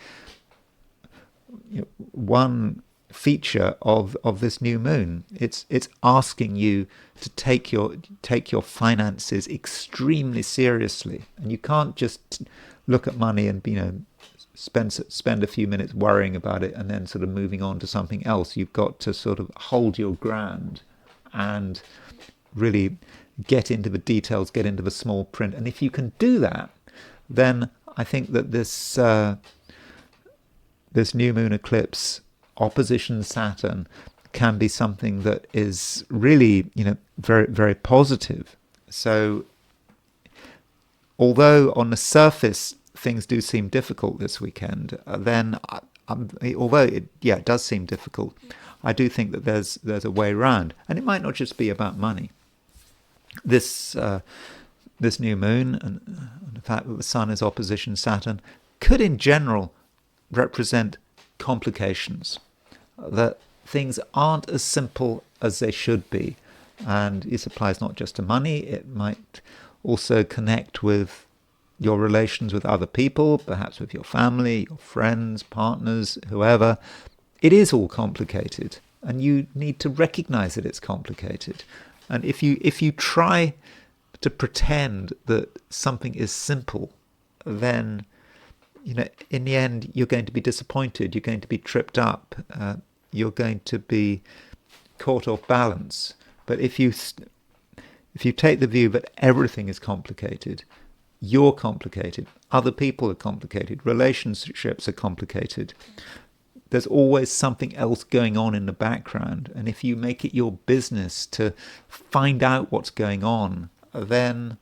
one feature of this new moon. It's asking you to take your finances extremely seriously, and you can't just look at money and spend a few minutes worrying about it and then sort of moving on to something else. You've got to sort of hold your ground and really get into the details, get into the small print. And if you can do that, then I think that this new moon eclipse opposition Saturn can be something that is really, very, very positive. So although on the surface things do seem difficult this weekend, then although it does seem difficult, I do think that there's a way around, and it might not just be about money. This new moon and the fact that the Sun is opposition Saturn could, in general, represent complications, that things aren't as simple as they should be, and this applies not just to money. It might also connect with your relations with other people, perhaps with your family, your friends, partners, whoever. It is all complicated, and you need to recognize that it's complicated. And if you try to pretend that something is simple, then in the end you're going to be disappointed. You're going to be tripped up. You're going to be caught off balance. But if you take the view that everything is complicated, you're complicated, other people are complicated, relationships are complicated, there's always something else going on in the background. And if you make it your business to find out what's going on, then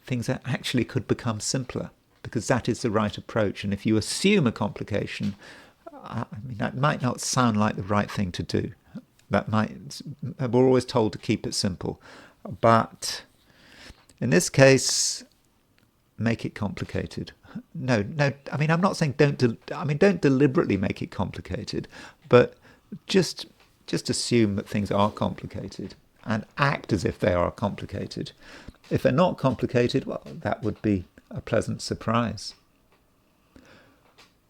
things actually could become simpler. because that is the right approach. And if you assume a complication, I mean, that might not sound like the right thing to do. We're always told to keep it simple, but in this case, make it complicated. No. I mean, I'm not saying don't deliberately make it complicated, but just assume that things are complicated and act as if they are complicated. If they're not complicated, well, that would be a pleasant surprise.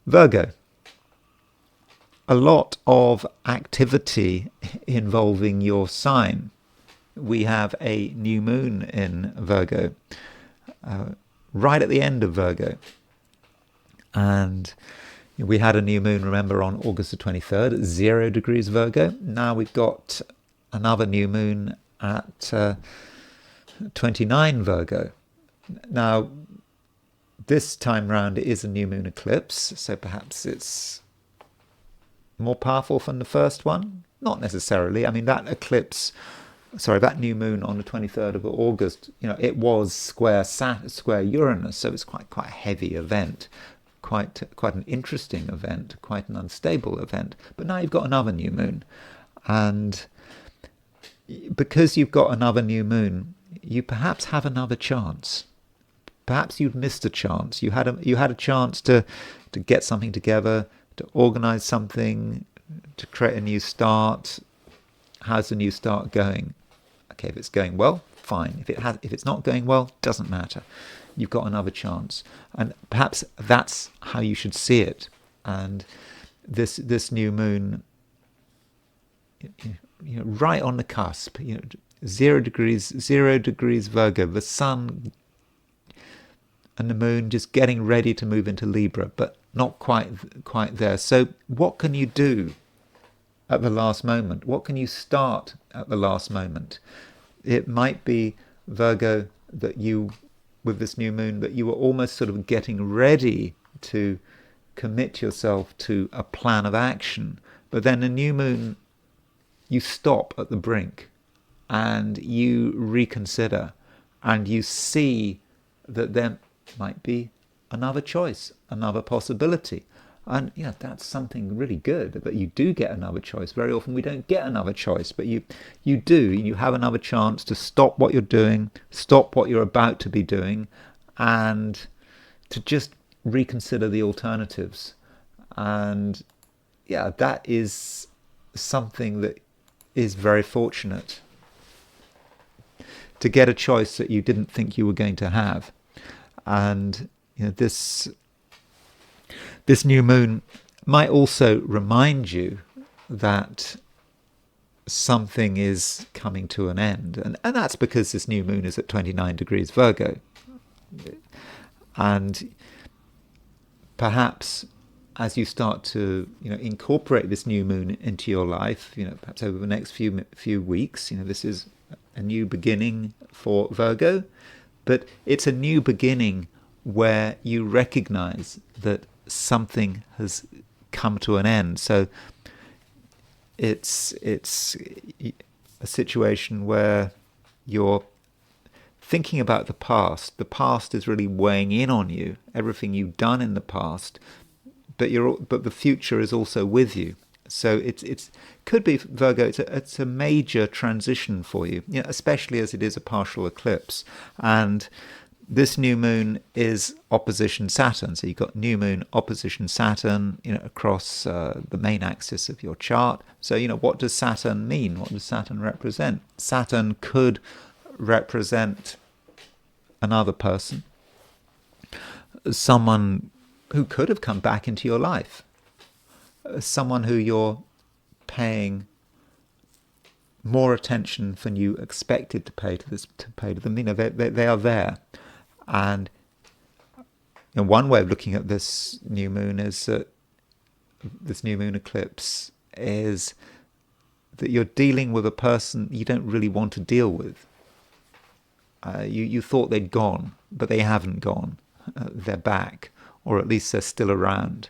Virgo. A lot of activity involving your sign. We have a new moon in Virgo, right at the end of Virgo. And we had a new moon, remember, on August the 23rd at 0 degrees Virgo. Now we've got another new moon at 29 Virgo. Now, this time round it is a new moon eclipse, so perhaps it's more powerful than the first one? Not necessarily. I mean, that new moon on the 23rd of August, it was square Uranus, so it's quite a heavy event, quite an interesting event, quite an unstable event. But now you've got another new moon, and because you've got another new moon, you perhaps have another chance. Perhaps you'd missed a chance. You had a chance to get something together, to organize something, to create a new start. How's the new start going? Okay, if it's going well, fine. If it's not going well, doesn't matter. You've got another chance, and perhaps that's how you should see it. And this new moon, right on the cusp, 0 degrees Virgo, the sun and the moon just getting ready to move into Libra, but not quite there. So what can you do at the last moment? What can you start at the last moment? It might be, Virgo, that with this new moon, that you were almost sort of getting ready to commit yourself to a plan of action, but then the new moon, you stop at the brink and you reconsider, and you see that there might be another choice, another possibility. And that's something really good, that you do get another choice. Very often we don't get another choice, but you do. You have another chance to stop what you're doing, stop what you're about to be doing, and to just reconsider the alternatives. And that is something that is very fortunate, to get a choice that you didn't think you were going to have. And this new moon might also remind you that something is coming to an end, and that's because this new moon is at 29 degrees Virgo. And perhaps as you start to incorporate this new moon into your life, perhaps over the next few weeks, this is a new beginning for Virgo, but it's a new beginning where you recognize that something has come to an end. So it's a situation where you're thinking about the past. The past is really weighing in on you, everything you've done in the past, but the future is also with you. So it could be, Virgo, it's a major transition for you, especially as it is a partial eclipse. And this new moon is opposition Saturn. So you've got new moon opposition Saturn, across the main axis of your chart. So, what does Saturn mean? What does Saturn represent? Saturn could represent another person, someone who could have come back into your life, someone who you're paying more attention than you expected to pay to them. They are there. And one way of looking at this new moon is that this new moon eclipse is that you're dealing with a person you don't really want to deal with. You thought they'd gone, but they haven't gone. They're back, or at least they're still around.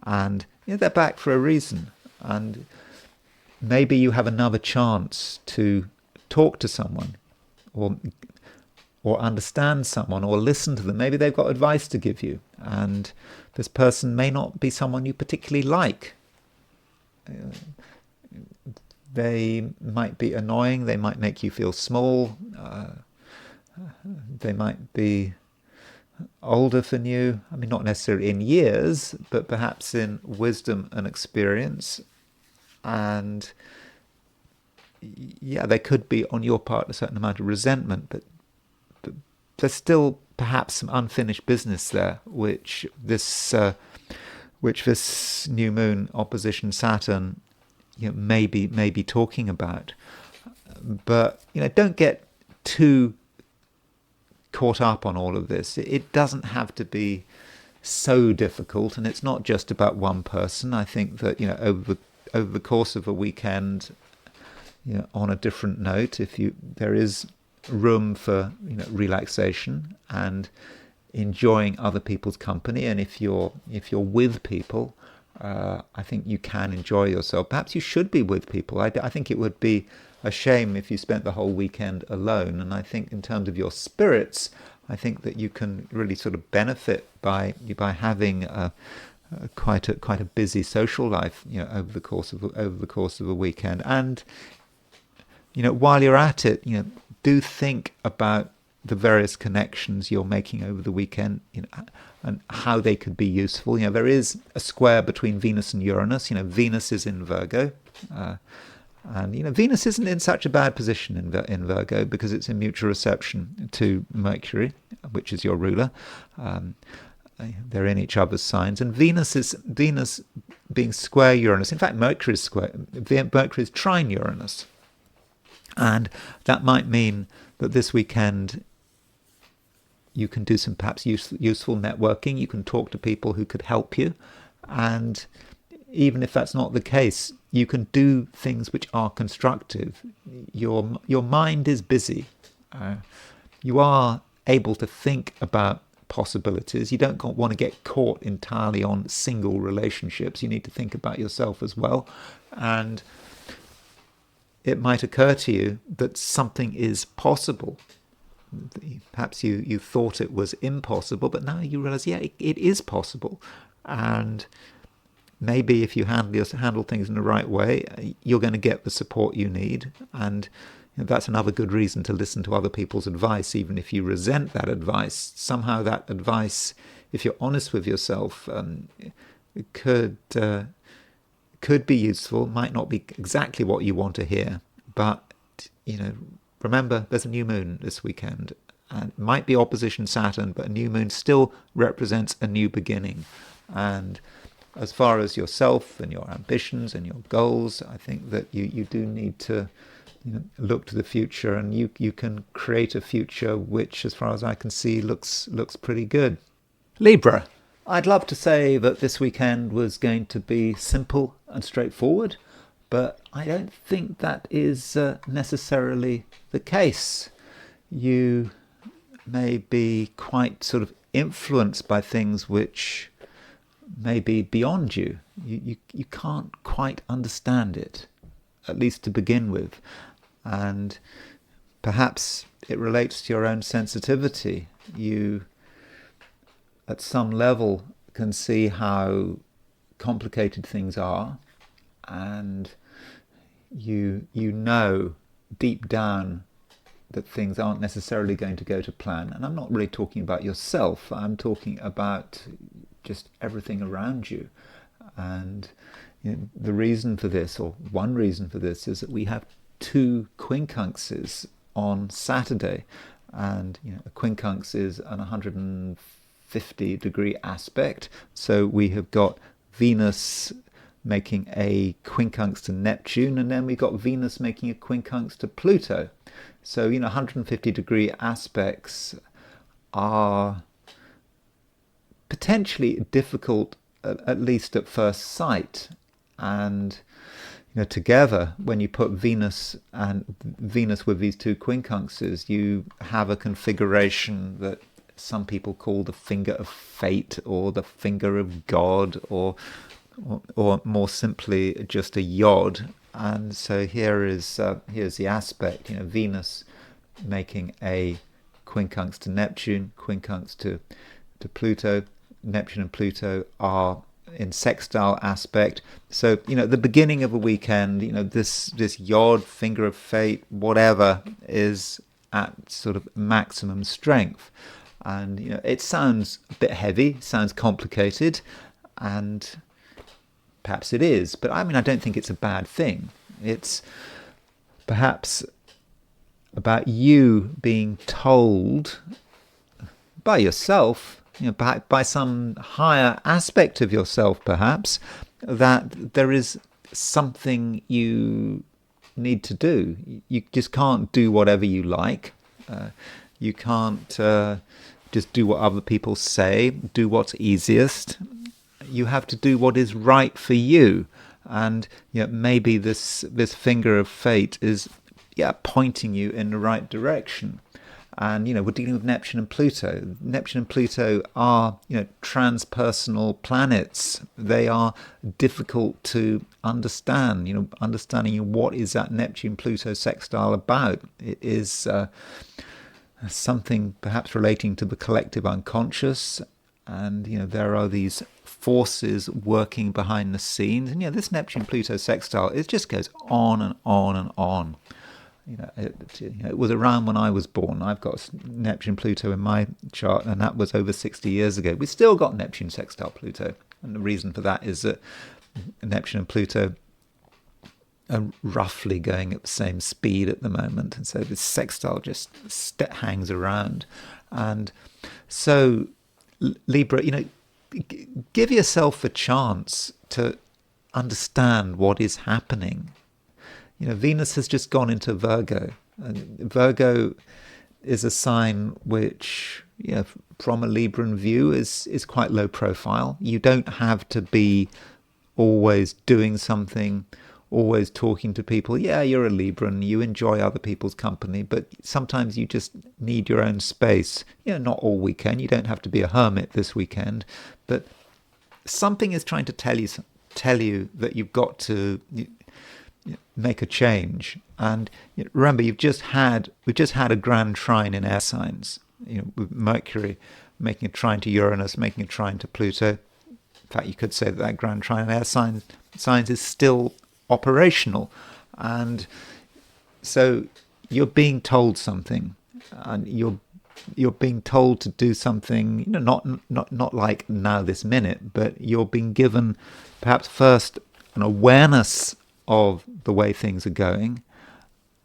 And they're back for a reason. And maybe you have another chance to talk to someone, or or understand someone or listen to them. Maybe they've got advice to give you, and this person may not be someone you particularly like. They might be annoying, they might make you feel small, they might be older than you. I mean, not necessarily in years, but perhaps in wisdom and experience. And yeah, there could be on your part a certain amount of resentment, but there's still perhaps some unfinished business there, which this new moon opposition Saturn, may be talking about. But don't get too caught up on all of this. It doesn't have to be so difficult, and it's not just about one person. I think that over the course of a weekend, on a different note, there is room for relaxation and enjoying other people's company, and if you're with people, I think you can enjoy yourself. Perhaps you should be with people. I think it would be a shame if you spent the whole weekend alone. And I think in terms of your spirits, I think that you can really sort of benefit by having quite a busy social life, over the course of a weekend. And while you're at it, do think about the various connections you're making over the weekend, and how they could be useful. There is a square between Venus and Uranus. Venus is in Virgo, and Venus isn't in such a bad position in Virgo, because it's in mutual reception to Mercury, which is your ruler. They're in each other's signs, and Venus being square Uranus. In fact, Mercury is trine Uranus, and that might mean that this weekend you can do some perhaps useful networking. You can talk to people who could help you. And even if that's not the case, you can do things which are constructive. Your mind is busy. You are able to think about possibilities. You don't want to get caught entirely on single relationships. You need to think about yourself as well. And it might occur to you that something is possible. Perhaps you thought it was impossible, but now you realize, it is possible. And maybe if you handle things in the right way, you're going to get the support you need. And that's another good reason to listen to other people's advice, even if you resent that advice. Somehow that advice, if you're honest with yourself, could be useful. Might not be exactly what you want to hear, but remember, there's a new moon this weekend, and it might be opposition Saturn, but a new moon still represents a new beginning. And as far as yourself and your ambitions and your goals, I think that you do need to look to the future, and you can create a future which, as far as I can see, looks pretty good. Libra. I'd love to say that this weekend was going to be simple and straightforward, but I don't think that is necessarily the case. You may be quite sort of influenced by things which may be beyond you. You can't quite understand it, at least to begin with. And perhaps it relates to your own sensitivity. You, at some level, can see how complicated things are, and you know deep down that things aren't necessarily going to go to plan. And I'm not really talking about yourself, I'm talking about just everything around you. And the reason for this, or one reason for this, is that we have two quincunxes on Saturday, and a quincunx is an 150-degree aspect. So we have got Venus making a quincunx to Neptune, and then we got Venus making a quincunx to Pluto. So 150-degree aspects are potentially difficult, at least at first sight. And together, when you put Venus with these two quincunxes, you have a configuration that some people call the finger of fate, or the finger of God, or more simply just a yod. And so here's the aspect, Venus making a quincunx to Neptune, quincunx to Pluto. Neptune and Pluto are in sextile aspect. So, at the beginning of a weekend, this yod, finger of fate, whatever, is at sort of maximum strength. And, it sounds a bit heavy, sounds complicated, and perhaps it is. But I don't think it's a bad thing. It's perhaps about you being told by yourself, by some higher aspect of yourself, perhaps, that there is something you need to do. You just can't do whatever you like. You can't just do what other people say, do what's easiest. You have to do what is right for you. And maybe this finger of fate is pointing you in the right direction. And we're dealing with Neptune and Pluto. Neptune and Pluto are transpersonal planets. They are difficult to understand. Understanding what is that Neptune-Pluto sextile about. It is something perhaps relating to the collective unconscious, and there are these forces working behind the scenes. And this Neptune-Pluto sextile, it just goes on and on and on. It was around when I was born. I've got Neptune-Pluto in my chart, and that was over 60 years ago. We still got Neptune sextile Pluto, and the reason for that is that Neptune and Pluto are roughly going at the same speed at the moment, and so this sextile just hangs around. And so Libra, give yourself a chance to understand what is happening. Venus has just gone into Virgo. And Virgo is a sign which, from a Libran view, is quite low profile. You don't have to be always doing something, always talking to people. Yeah, you're a Libran, you enjoy other people's company, but sometimes you just need your own space. Not all weekend. You don't have to be a hermit this weekend, but something is trying to tell you that you've got to make a change. And remember, we've just had a grand trine in air signs, with Mercury making a trine to Uranus, making a trine to Pluto. In fact, you could say that grand trine in air signs is still operational. And so you're being told something, and you're being told to do something, not like now this minute, but you're being given perhaps first an awareness of the way things are going,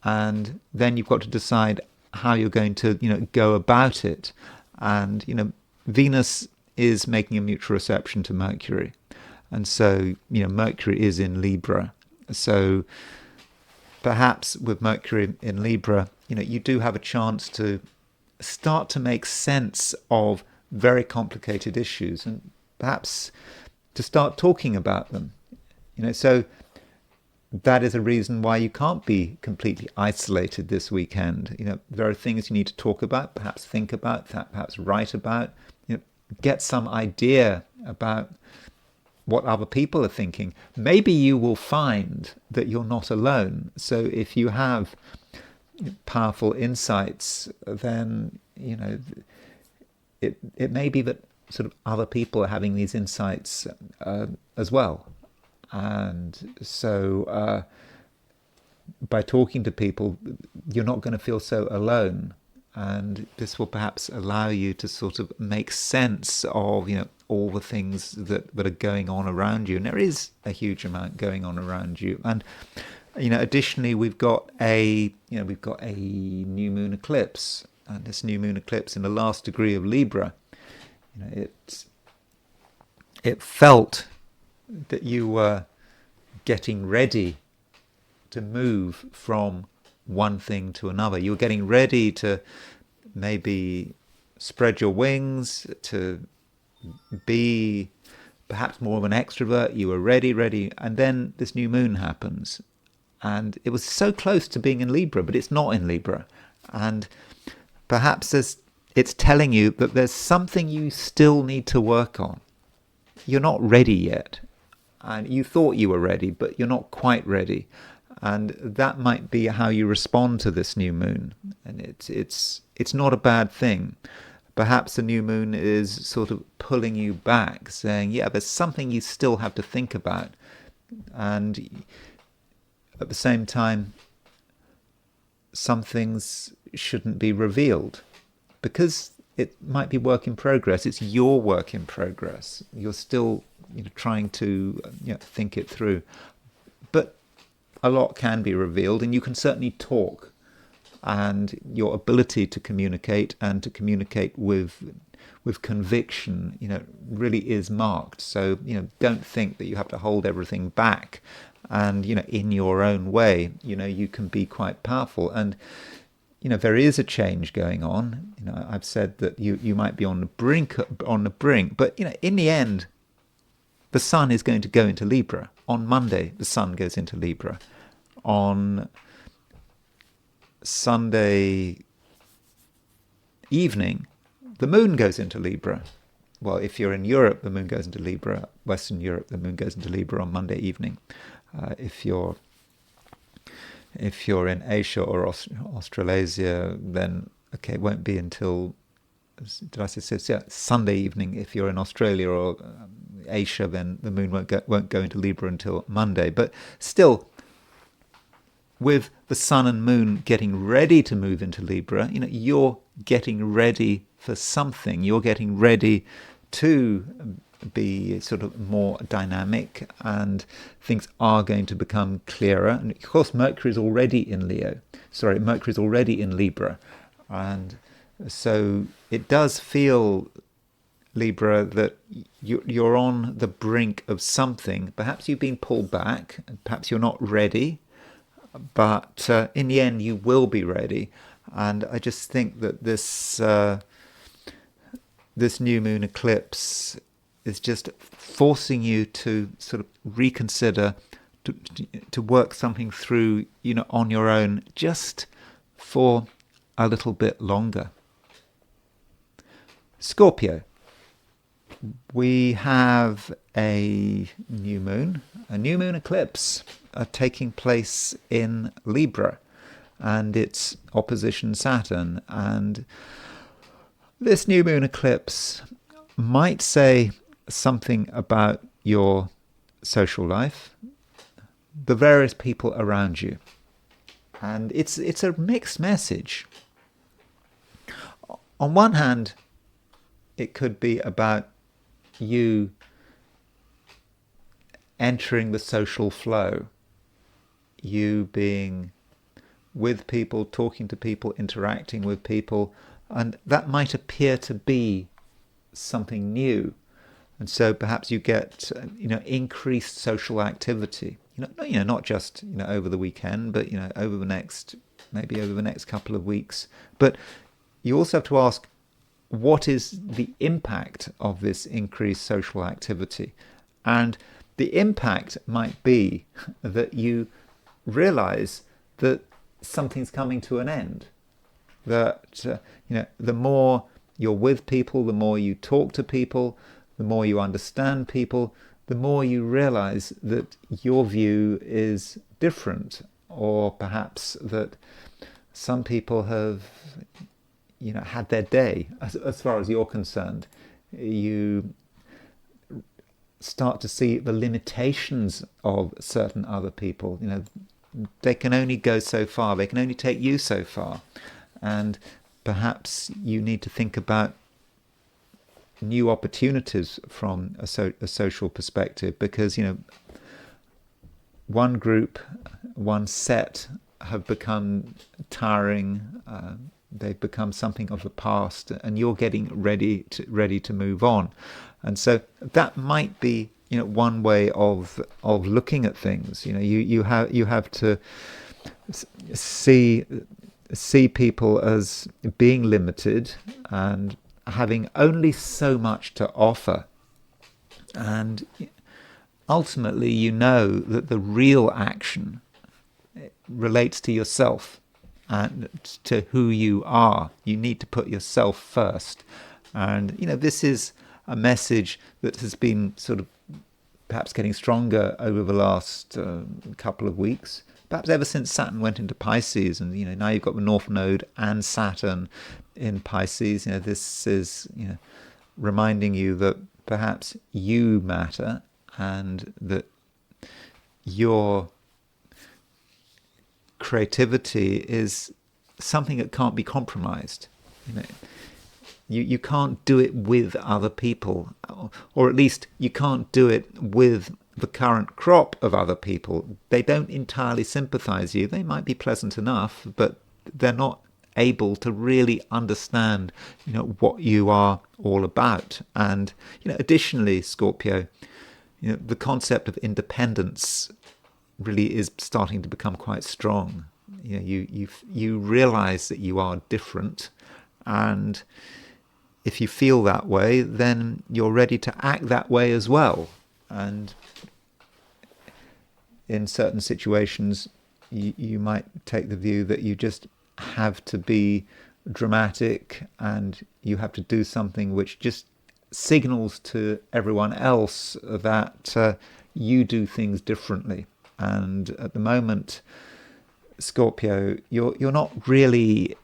and then you've got to decide how you're going to go about it. And Venus is making a mutual reception to Mercury, and so Mercury is in Libra. So perhaps with Mercury in Libra, you do have a chance to start to make sense of very complicated issues, and perhaps to start talking about them. So that is a reason why you can't be completely isolated this weekend. There are things you need to talk about, perhaps think about, perhaps write about, get some idea about what other people are thinking. Maybe you will find that you're not alone. So if you have powerful insights, then, it may be that sort of other people are having these insights as well. And so by talking to people, you're not going to feel so alone. And this will perhaps allow you to sort of make sense of, all the things that are going on around you. And there is a huge amount going on around you. And, additionally, we've got a new moon eclipse. And this new moon eclipse in the last degree of Libra, it felt that you were getting ready to move from one thing to another. You were getting ready to maybe spread your wings, to be perhaps more of an extrovert. You were ready, and then this new moon happens. And it was so close to being in Libra, but it's not in Libra. And perhaps it's telling you that there's something you still need to work on. You're not ready yet. And you thought you were ready, but you're not quite ready. And that might be how you respond to this new moon. And it's not a bad thing. Perhaps the new moon is sort of pulling you back, saying, yeah, there's something you still have to think about. And at the same time, some things shouldn't be revealed because it might be work in progress. It's your work in progress. You're still trying to think it through. But a lot can be revealed, and you can certainly talk. And your ability to communicate and to communicate with conviction, really is marked. So, don't think that you have to hold everything back. And, in your own way, you can be quite powerful. And, there is a change going on. I've said that you might be on the brink, but, in the end, the sun is going to go into Libra. On Monday, the sun goes into Libra. On Sunday evening, the moon goes into Libra. Well, if you're in Europe, the moon goes into Libra. Western Europe, the moon goes into Libra on Monday evening. If you're in Asia or Australasia, then it won't be until, did I say so? Yeah, Sunday evening. If you're in Australia or Asia, then the moon won't go into Libra until Monday. But still, with the sun and moon getting ready to move into Libra, you're getting ready for something. You're getting ready to be sort of more dynamic, and things are going to become clearer. And of course, Mercury is already in Libra. And so it does feel, Libra, that you're on the brink of something. Perhaps you've been pulled back, and perhaps you're not ready. But in the end, you will be ready. And I just think that this new moon eclipse is just forcing you to sort of reconsider, to work something through, on your own, just for a little bit longer. Scorpio. We have a new moon eclipse taking place in Libra, and it's opposition Saturn. And this new moon eclipse might say something about your social life, the various people around you, and it's a mixed message. On one hand, it could be about you entering the social flow, you being with people, talking to people, interacting with people, and that might appear to be something new. And so perhaps you get increased social activity, not just over the weekend, but over the next couple of weeks. But you also have to ask, what is the impact of this increased social activity? And the impact might be that you realize that something's coming to an end. That the more you're with people, the more you talk to people, the more you understand people, the more you realize that your view is different, or perhaps that some people have had their day. As far as you're concerned, you start to see the limitations of certain other people. They can only go so far. They can only take you so far. And perhaps you need to think about new opportunities from a social perspective, because one group, one set have become tiring. They've become something of the past, and you're getting ready to move on. And so that might be one way of looking at things. You have to see people as being limited and having only so much to offer. And ultimately, that the real action relates to yourself and to who you are. You need to put yourself first. And, this is a message that has been sort of perhaps getting stronger over the last couple of weeks, perhaps ever since Saturn went into Pisces, and now you've got the North Node and Saturn in Pisces. This is reminding you that perhaps you matter, and that your creativity is something that can't be compromised. You can't do it with other people, or at least you can't do it with the current crop of other people. They don't entirely sympathize you. They might be pleasant enough, but they're not able to really understand what you are all about. And additionally, Scorpio, the concept of independence really is starting to become quite strong. You realize that you are different, and if you feel that way, then you're ready to act that way as well. And in certain situations, you might take the view that you just have to be dramatic, and you have to do something which just signals to everyone else that you do things differently. And at the moment, Scorpio, you're not really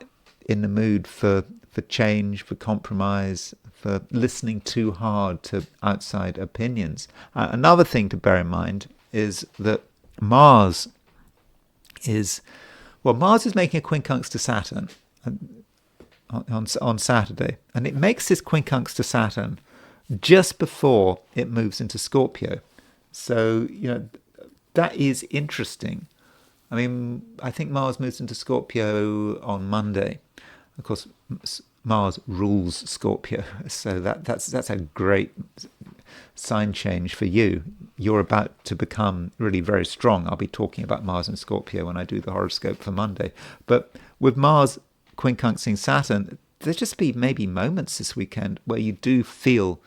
in the mood for change, for compromise, for listening too hard to outside opinions. Another thing to bear in mind is that Mars is making a quincunx to Saturn on Saturday, and it makes this quincunx to Saturn just before it moves into Scorpio. So that is interesting. I mean, I think Mars moves into Scorpio on Monday. Of course, Mars rules Scorpio, so that's a great sign change for you. You're about to become really very strong. I'll be talking about Mars and Scorpio when I do the horoscope for Monday. But with Mars quincunxing Saturn, there'll just be maybe moments this weekend where you do feel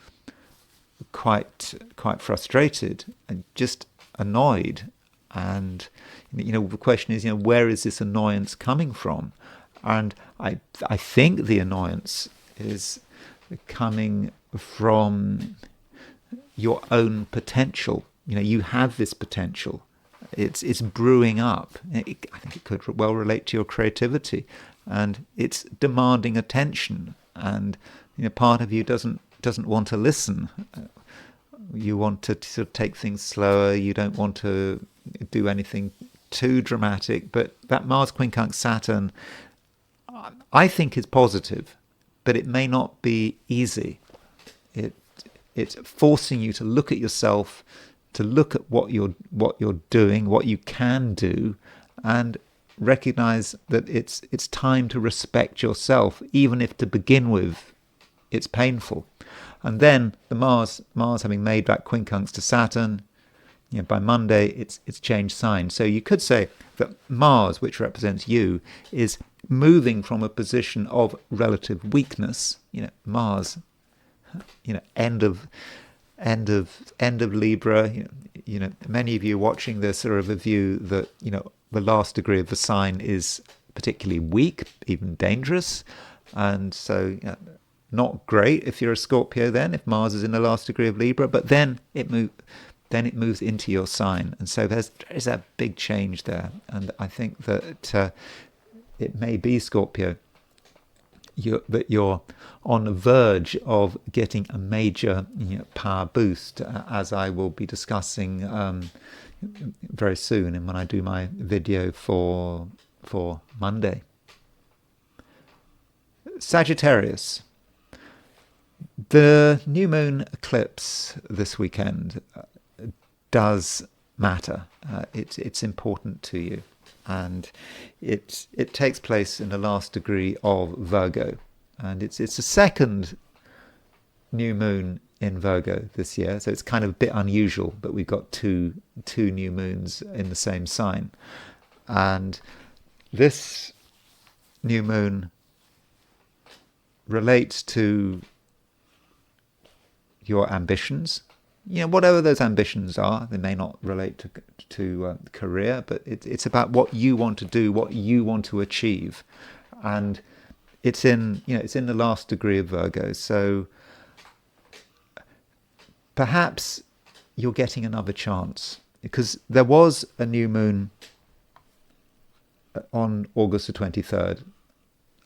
quite frustrated and just annoyed. And the question is, where is this annoyance coming from? And I think the annoyance is coming from your own potential. You have this potential. It's brewing up. I think it could well relate to your creativity, and it's demanding attention. And part of you doesn't want to listen. You want to sort of take things slower. You don't want to do anything too dramatic. But that Mars quincunx Saturn, I think, is positive, but it may not be easy. It's forcing you to look at yourself, to look at what you're doing, what you can do, and recognize that it's time to respect yourself, even if to begin with it's painful. And then the Mars having made that quincunx to Saturn, by Monday it's changed signs. So you could say that Mars, which represents you, is moving from a position of relative weakness. Mars, end of Libra. Many of you watching this are of a view that the last degree of the sign is particularly weak, even dangerous, and so not great if you're a Scorpio. Then, if Mars is in the last degree of Libra, but then it moves into your sign, and so there's a big change there. And I think that it may be, Scorpio, that you're on the verge of getting a major power boost, as I will be discussing very soon, and when I do my video for Monday. Sagittarius. The new moon eclipse this weekend does matter. It's important to you, and it takes place in the last degree of Virgo, and it's the second new moon in Virgo this year, so it's kind of a bit unusual, but we've got two new moons in the same sign. And this new moon relates to your ambitions. Whatever those ambitions are, they may not relate to career, but it's about what you want to do, what you want to achieve, and it's in the last degree of Virgo. So perhaps you're getting another chance, because there was a new moon on August the 23rd.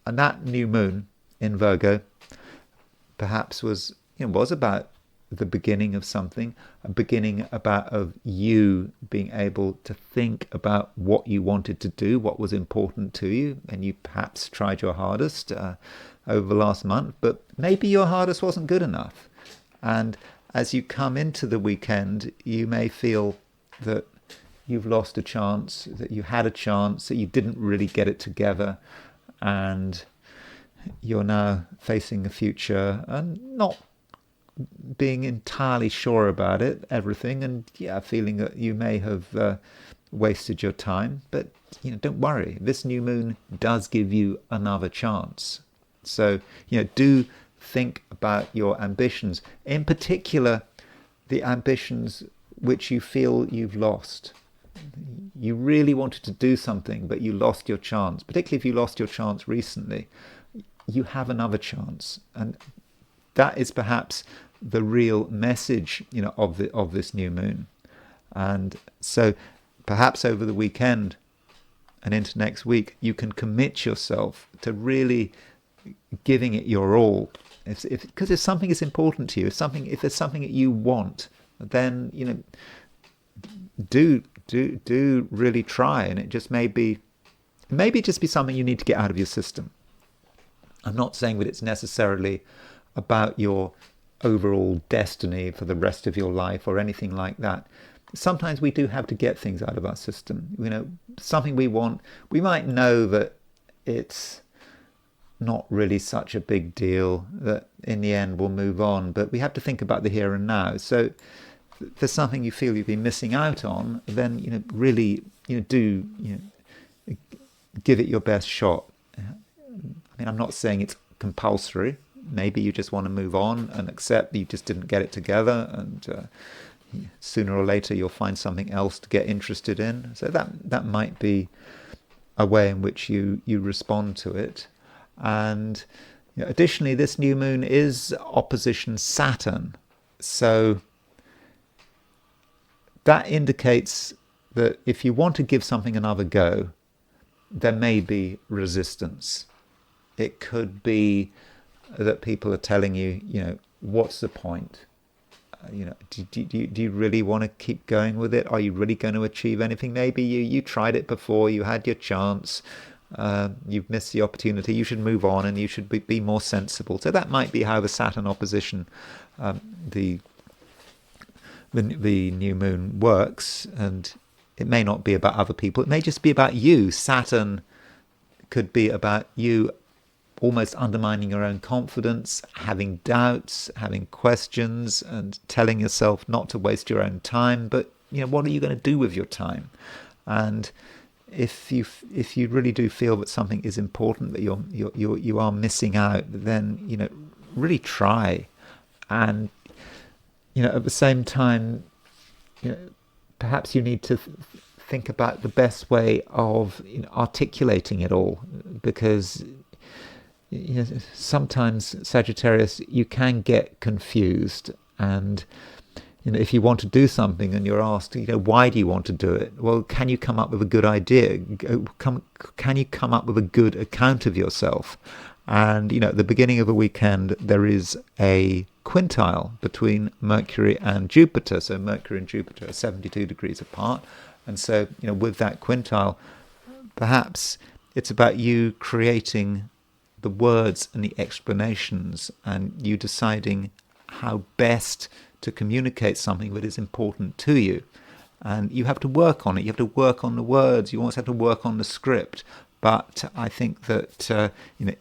And that new moon in Virgo perhaps was about the beginning of something, a beginning of you being able to think about what you wanted to do, what was important to you, and you perhaps tried your hardest over the last month, but maybe your hardest wasn't good enough. And as you come into the weekend, you may feel that you've lost a chance, that you had a chance, that you didn't really get it together, and you're now facing a future and not being entirely sure about everything, and feeling that you may have wasted your time. But don't worry, this new moon does give you another chance. So do think about your ambitions, in particular the ambitions which you feel you've lost. You really wanted to do something, but you lost your chance. Particularly if you lost your chance recently, you have another chance, and that is perhaps the real message, of this new moon. And so, perhaps over the weekend and into next week, you can commit yourself to really giving it your all. Because if something is important to you, if there's something that you want, then do really try. And it just maybe just be something you need to get out of your system. I'm not saying that it's necessarily about your overall destiny for the rest of your life or anything like that. Sometimes we do have to get things out of our system. Something we want, we might know that it's not really such a big deal, that in the end we'll move on, but we have to think about the here and now. So if there's something you feel you've been missing out on, then really do give it your best shot. I mean, I'm not saying it's compulsory. Maybe you just want to move on and accept that you just didn't get it together, and sooner or later you'll find something else to get interested in. So that might be a way in which you respond to it. And additionally, this new moon is opposition Saturn. So that indicates that if you want to give something another go, there may be resistance. It could be that people are telling you, what's the point? Do you really want to keep going with it? Are you really going to achieve anything? Maybe you tried it before, you had your chance, you've missed the opportunity, you should move on, and you should be more sensible. So that might be how the Saturn opposition, the new moon works. And it may not be about other people, it may just be about you. Saturn could be about you almost undermining your own confidence, having doubts, having questions, and telling yourself not to waste your own time. But what are you going to do with your time? And if you really do feel that something is important, that you are missing out, then really try. And at the same time, perhaps you need to think about the best way of articulating it all, because sometimes, Sagittarius, you can get confused, and if you want to do something and you're asked, why do you want to do it? Well, can you come up with a good idea? Can you come up with a good account of yourself? And at the beginning of a weekend, there is a quintile between Mercury and Jupiter. So Mercury and Jupiter are 72 degrees apart, and so with that quintile, perhaps it's about you creating the words and the explanations, and you deciding how best to communicate something that is important to you. And you have to work on it. You have to work on the words. You almost have to work on the script. But I think that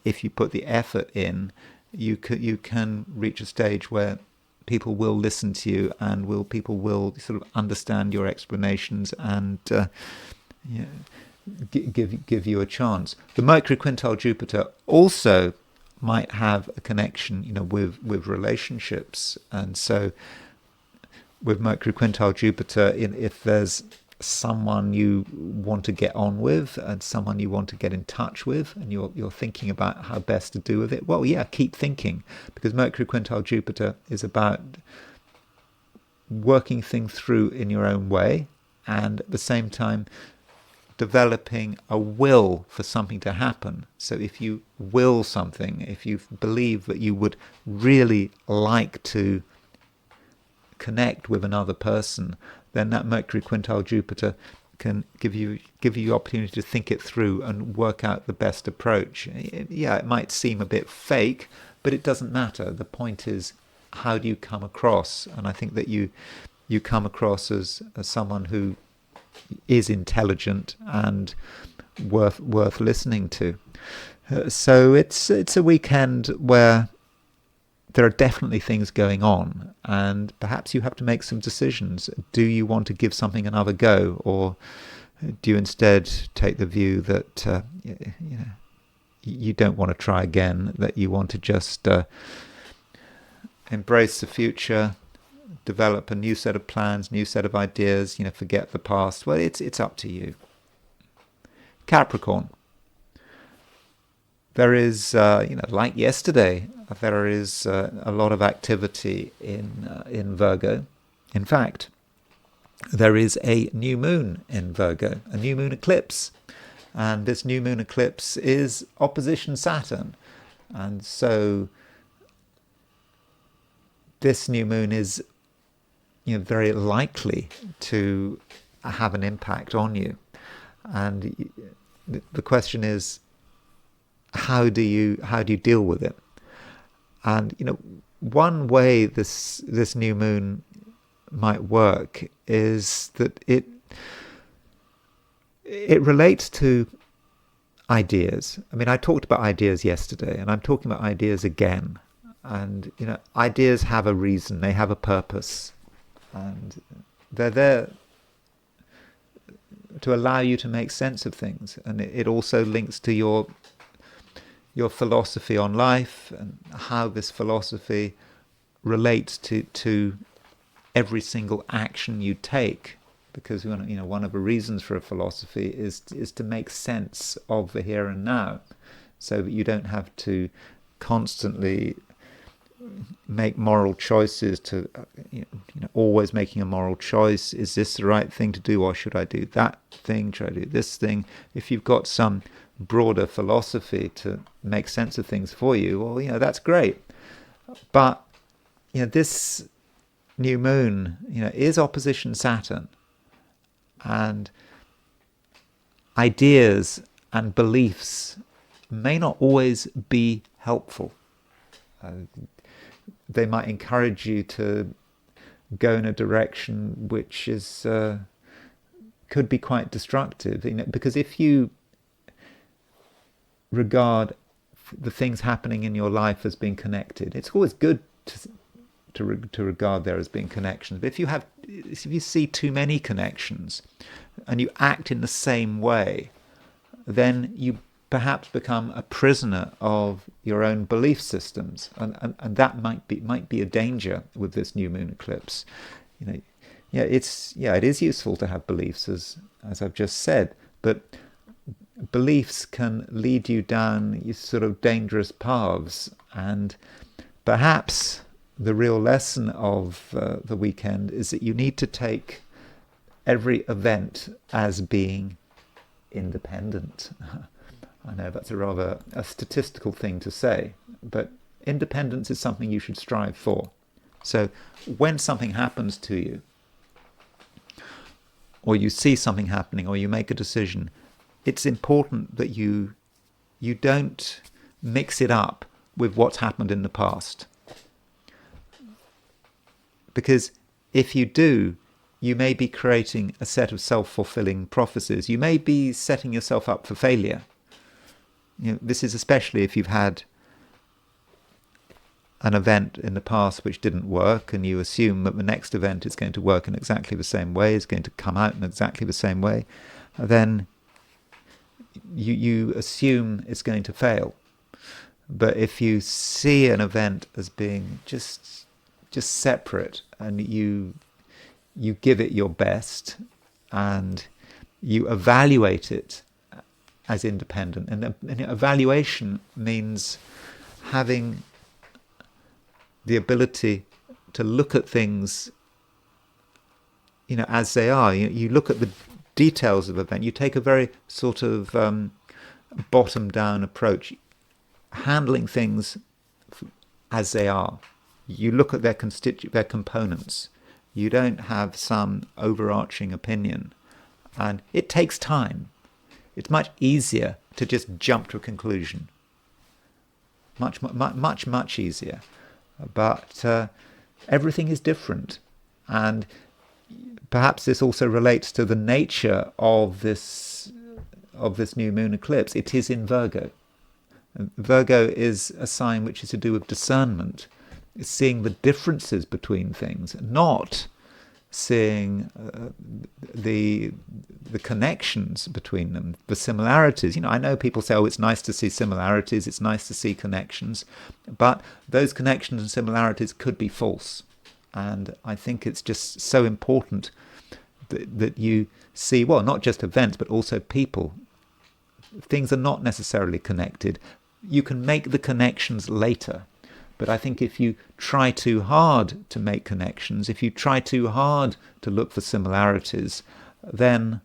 if you put the effort in, you can reach a stage where people will listen to you, and people will sort of understand your explanations, and give you a chance. The Mercury quintile Jupiter also might have a connection, with relationships. And so with Mercury quintile Jupiter, if there's someone you want to get on with and someone you want to get in touch with, and you're thinking about how best to do with it, well, keep thinking, because Mercury quintile Jupiter is about working things through in your own way, and at the same time developing a will for something to happen. So if you will something, if you believe that you would really like to connect with another person, then that Mercury quintile Jupiter can give you the opportunity to think it through and work out the best approach. Yeah, it might seem a bit fake, but it doesn't matter. The point is, how do you come across? And I think that you come across as someone who is intelligent and worth listening to. So it's a weekend where there are definitely things going on, and perhaps you have to make some decisions. Do you want to give something another go, or do you instead take the view that you don't want to try again, that you want to just embrace the future, develop a new set of plans, new set of ideas, forget the past? Well, it's up to you. Capricorn. There is, like yesterday, there is a lot of activity in Virgo. In fact, there is a new moon in Virgo, a new moon eclipse. And this new moon eclipse is opposition Saturn. And so this new moon is very likely to have an impact on you. And the question is, how do you deal with it? And one way this new moon might work is that it relates to ideas. I mean, I talked about ideas yesterday, and I'm talking about ideas again. And ideas have a reason, they have a purpose, and they're there to allow you to make sense of things. And it also links to your philosophy on life, and how this philosophy relates to every single action you take. Because one of the reasons for a philosophy is to make sense of the here and now, so that you don't have to constantly make moral choices, to always making a moral choice. Is this the right thing to do, or should I do that thing? Should I do this thing? If you've got some broader philosophy to make sense of things for you, well, that's great. But this new moon is opposition Saturn, and ideas and beliefs may not always be helpful. They might encourage you to go in a direction which is could be quite destructive. Because if you regard the things happening in your life as being connected, it's always good to regard there as being connections. But if you see too many connections and you act in the same way, then you perhaps become a prisoner of your own belief systems, and that might be a danger with this new moon eclipse. It is useful to have beliefs, as I've just said, but beliefs can lead you down these sort of dangerous paths. And perhaps the real lesson of the weekend is that you need to take every event as being independent. I know that's a statistical thing to say, but independence is something you should strive for. So when something happens to you, or you see something happening, or you make a decision, it's important that you don't mix it up with what's happened in the past. Because if you do, you may be creating a set of self-fulfilling prophecies. You may be setting yourself up for failure. This is especially if you've had an event in the past which didn't work, and you assume that the next event is going to work in exactly the same way, is going to come out in exactly the same way, then you assume it's going to fail. But if you see an event as being just separate, and you give it your best, and you evaluate it as independent, and evaluation means having the ability to look at things as they are. You look at details of event. You take a very sort of bottom-down approach, handling things as they are. You look at their components. You don't have some overarching opinion, and it takes time. It's much easier to just jump to a conclusion. Much easier. But everything is different, and perhaps this also relates to the nature of this new moon eclipse. It is in Virgo. Virgo is a sign which is to do with discernment. It's seeing the differences between things, not seeing the connections between them, the similarities. I know people say, oh, it's nice to see similarities, it's nice to see connections, but those connections and similarities could be false. And I think it's just so important that you see, well, not just events, but also people. Things are not necessarily connected. You can make the connections later. But I think if you try too hard to make connections, if you try too hard to look for similarities, then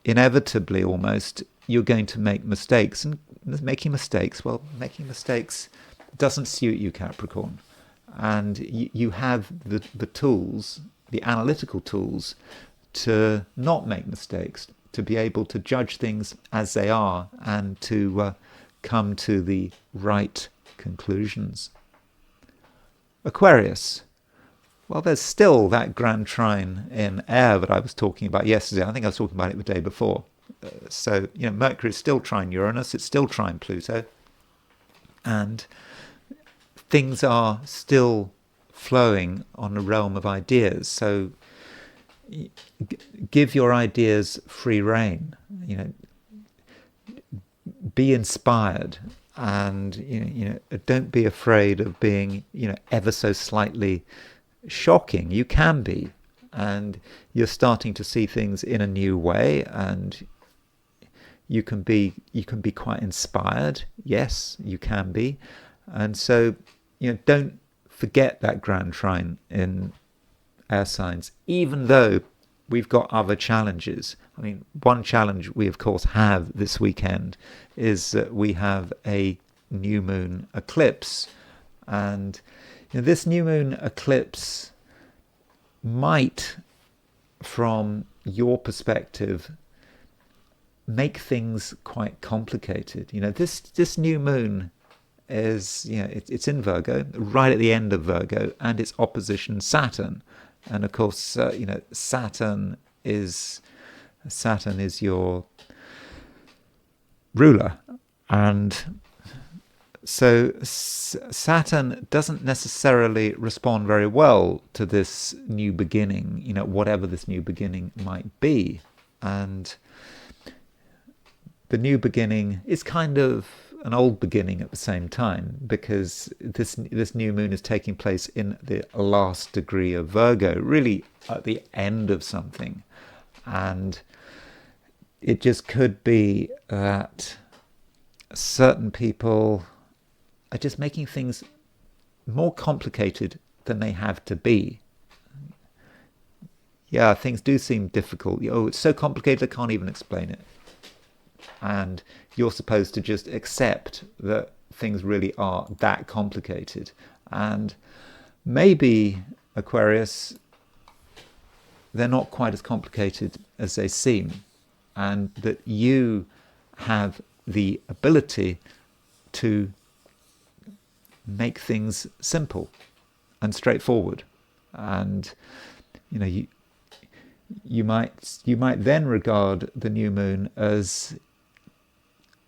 inevitably almost you're going to make mistakes. And making mistakes doesn't suit you, Capricorn. And you have the tools, the analytical tools, to not make mistakes, to be able to judge things as they are and to come to the right conclusions. Aquarius. Well, there's still that grand trine in air that I was talking about yesterday. I think I was talking about it the day before. So, Mercury is still trine Uranus, it's still trine Pluto. And things are still flowing on a realm of ideas. So give your ideas free rein. Be inspired. And don't be afraid of being ever so slightly shocking. You can be, and you're starting to see things in a new way, and you can be quite inspired. Yes, you can be. And so don't forget that grand trine in air signs, even though we've got other challenges. I mean, one challenge we, of course, have this weekend is that we have a new moon eclipse. And this new moon eclipse might, from your perspective, make things quite complicated. This new moon is, it's in Virgo, right at the end of Virgo, and it's opposition Saturn. And of course, Saturn is your ruler, and so Saturn doesn't necessarily respond very well to this new beginning, whatever this new beginning might be. And the new beginning is kind of an old beginning at the same time, because this new moon is taking place in the last degree of Virgo, really at the end of something. And it just could be that certain people are just making things more complicated than they have to be. Yeah, things do seem difficult. Oh, it's so complicated I can't even explain it. And you're supposed to just accept that things really are that complicated. And maybe, Aquarius, they're not quite as complicated as they seem, and that you have the ability to make things simple and straightforward. And you might then regard the new moon as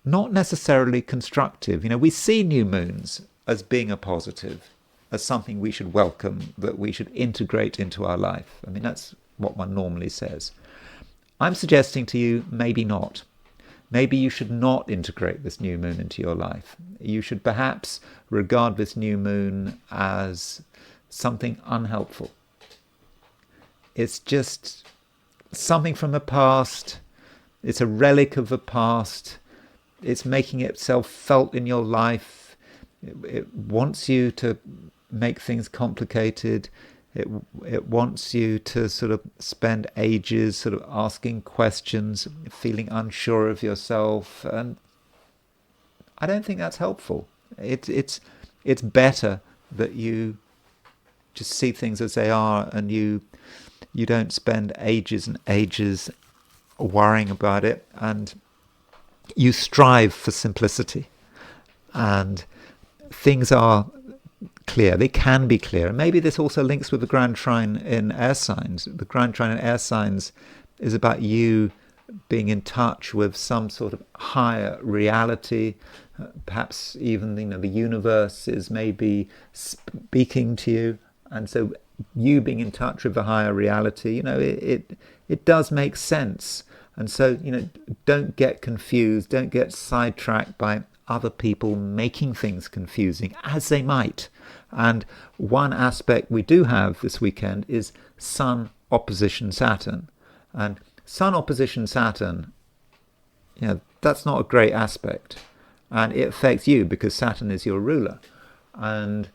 not necessarily constructive. We see new moons as being a positive, as something we should welcome, that we should integrate into our life. I mean, that's what one normally says. I'm suggesting to you, maybe not. Maybe you should not integrate this new moon into your life. You should perhaps regard this new moon as something unhelpful. It's just something from the past. It's a relic of the past. It's making itself felt in your life. It wants you to make things complicated. It it wants you to sort of spend ages sort of asking questions, feeling unsure of yourself, and I don't think that's helpful. It's better that you just see things as they are, and you don't spend ages and ages worrying about it, and you strive for simplicity. And things are clear. They can be clear. And maybe this also links with the Grand Trine in air signs. The Grand Trine in air signs is about you being in touch with some sort of higher reality. Perhaps even the universe is maybe speaking to you, and so you being in touch with the higher reality, it does make sense. And so don't get confused, don't get sidetracked by other people making things confusing, as they might. And one aspect we do have this weekend is Sun opposition Saturn. And Sun opposition Saturn, that's not a great aspect. And it affects you because Saturn is your ruler. And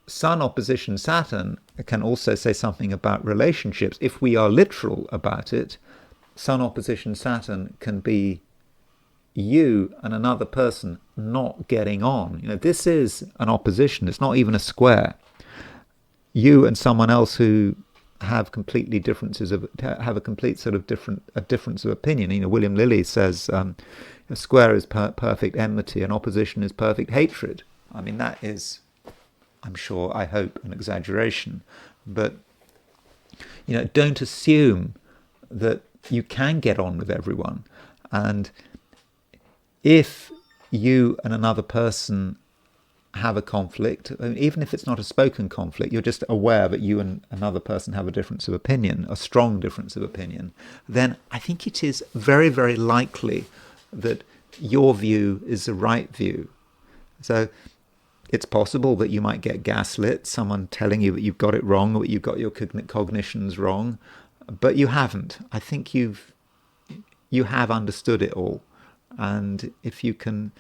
Sun opposition Saturn can also say something about relationships. If we are literal about it, Sun opposition Saturn can be you and another person not getting on. This is an opposition. It's not even a square. You and someone else who have completely have a complete sort of difference of opinion. William Lilly says a square is perfect enmity, and opposition is perfect hatred. I mean, that is, I'm sure, I hope, an exaggeration, but don't assume that you can get on with everyone. And if you and another person have a conflict, even if it's not a spoken conflict, you're just aware that you and another person have a difference of opinion, a strong difference of opinion, then I think it is very, very likely that your view is the right view. So it's possible that you might get gaslit, someone telling you that you've got it wrong, or that you've got your cognitions wrong, but you haven't. I think you have understood it all. And if you can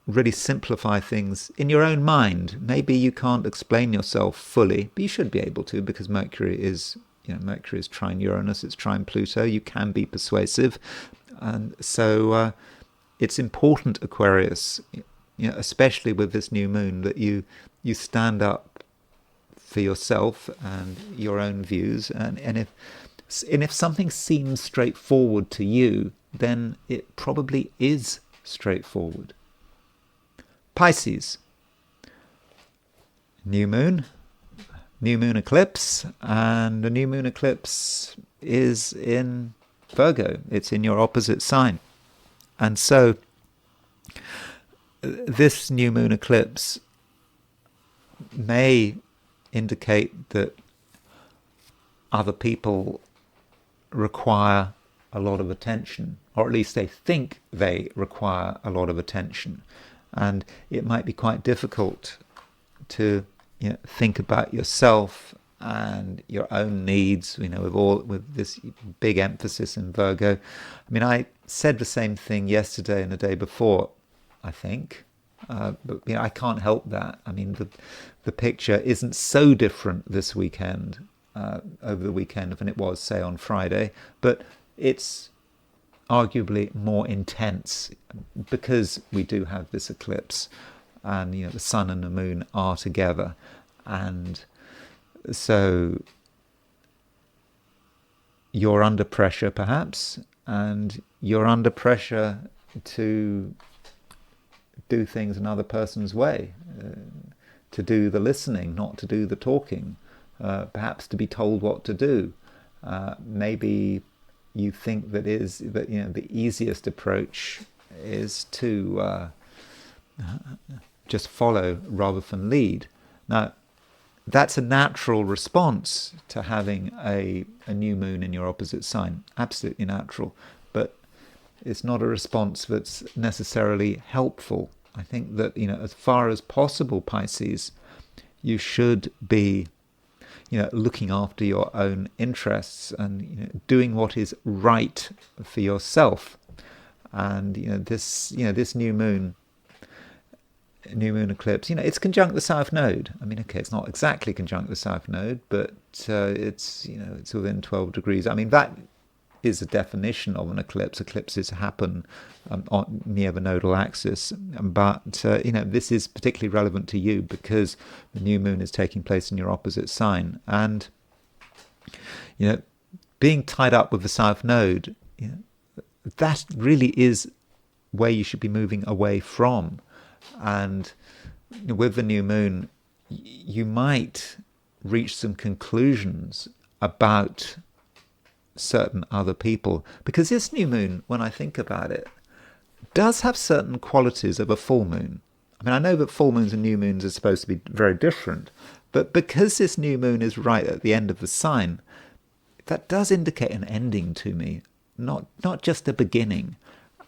really simplify things in your own mind, maybe you can't explain yourself fully, but you should be able to, because Mercury is trine Uranus, it's trine Pluto. You can be persuasive, and so it's important, Aquarius, especially with this new moon, that you stand up for yourself and your own views, and if something seems straightforward to you, then it probably is straightforward. Pisces, new moon eclipse, and the new moon eclipse is in Virgo. It's in your opposite sign. And so this new moon eclipse may indicate that other people require a lot of attention, or at least they think they require a lot of attention. And it might be quite difficult to think about yourself and your own needs, with this big emphasis in Virgo. I mean, I said the same thing yesterday and the day before, I think, but I can't help that. I mean, the picture isn't so different this weekend, over the weekend, than it was, say, on Friday, but it's arguably more intense because we do have this eclipse, and the sun and the moon are together, and so you're under pressure perhaps, and you're under pressure to do things another person's way, to do the listening, not to do the talking, perhaps to be told what to do. Maybe you think that the easiest approach is to just follow rather than lead. Now, that's a natural response to having a new moon in your opposite sign, absolutely natural, but it's not a response that's necessarily helpful. I think that as far as possible, Pisces, you should be looking after your own interests and doing what is right for yourself. And this new moon new moon eclipse, it's conjunct the South Node. I mean, okay, it's not exactly conjunct the South Node, but it's it's within 12 degrees. I mean, that is a definition of an eclipse. Eclipses happen near the nodal axis, but this is particularly relevant to you because the new moon is taking place in your opposite sign, and being tied up with the South Node, that really is where you should be moving away from. And with the new moon, you might reach some conclusions about certain other people, because this new moon, when I think about it, does have certain qualities of a full moon. I mean, I know that full moons and new moons are supposed to be very different, but because this new moon is right at the end of the sign, that does indicate an ending to me, not just a beginning.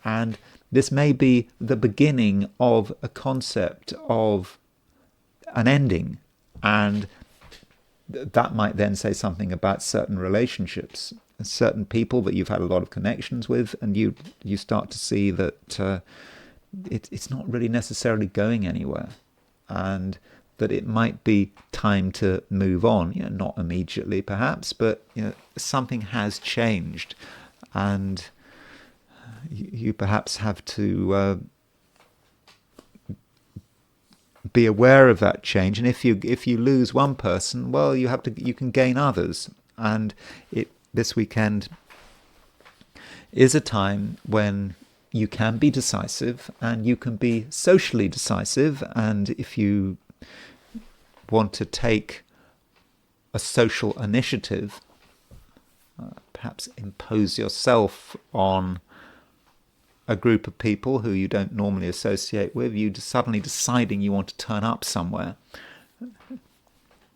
And this may be the beginning of a concept of an ending, and that might then say something about certain relationships, certain people that you've had a lot of connections with, and you start to see that it's not really necessarily going anywhere, and that it might be time to move on. Not immediately perhaps, but something has changed, and you perhaps have to be aware of that change. And if you lose one person, well, you can gain others. And this weekend is a time when you can be decisive, and you can be socially decisive. And if you want to take a social initiative, perhaps impose yourself on a group of people who you don't normally associate with, you suddenly deciding you want to turn up somewhere,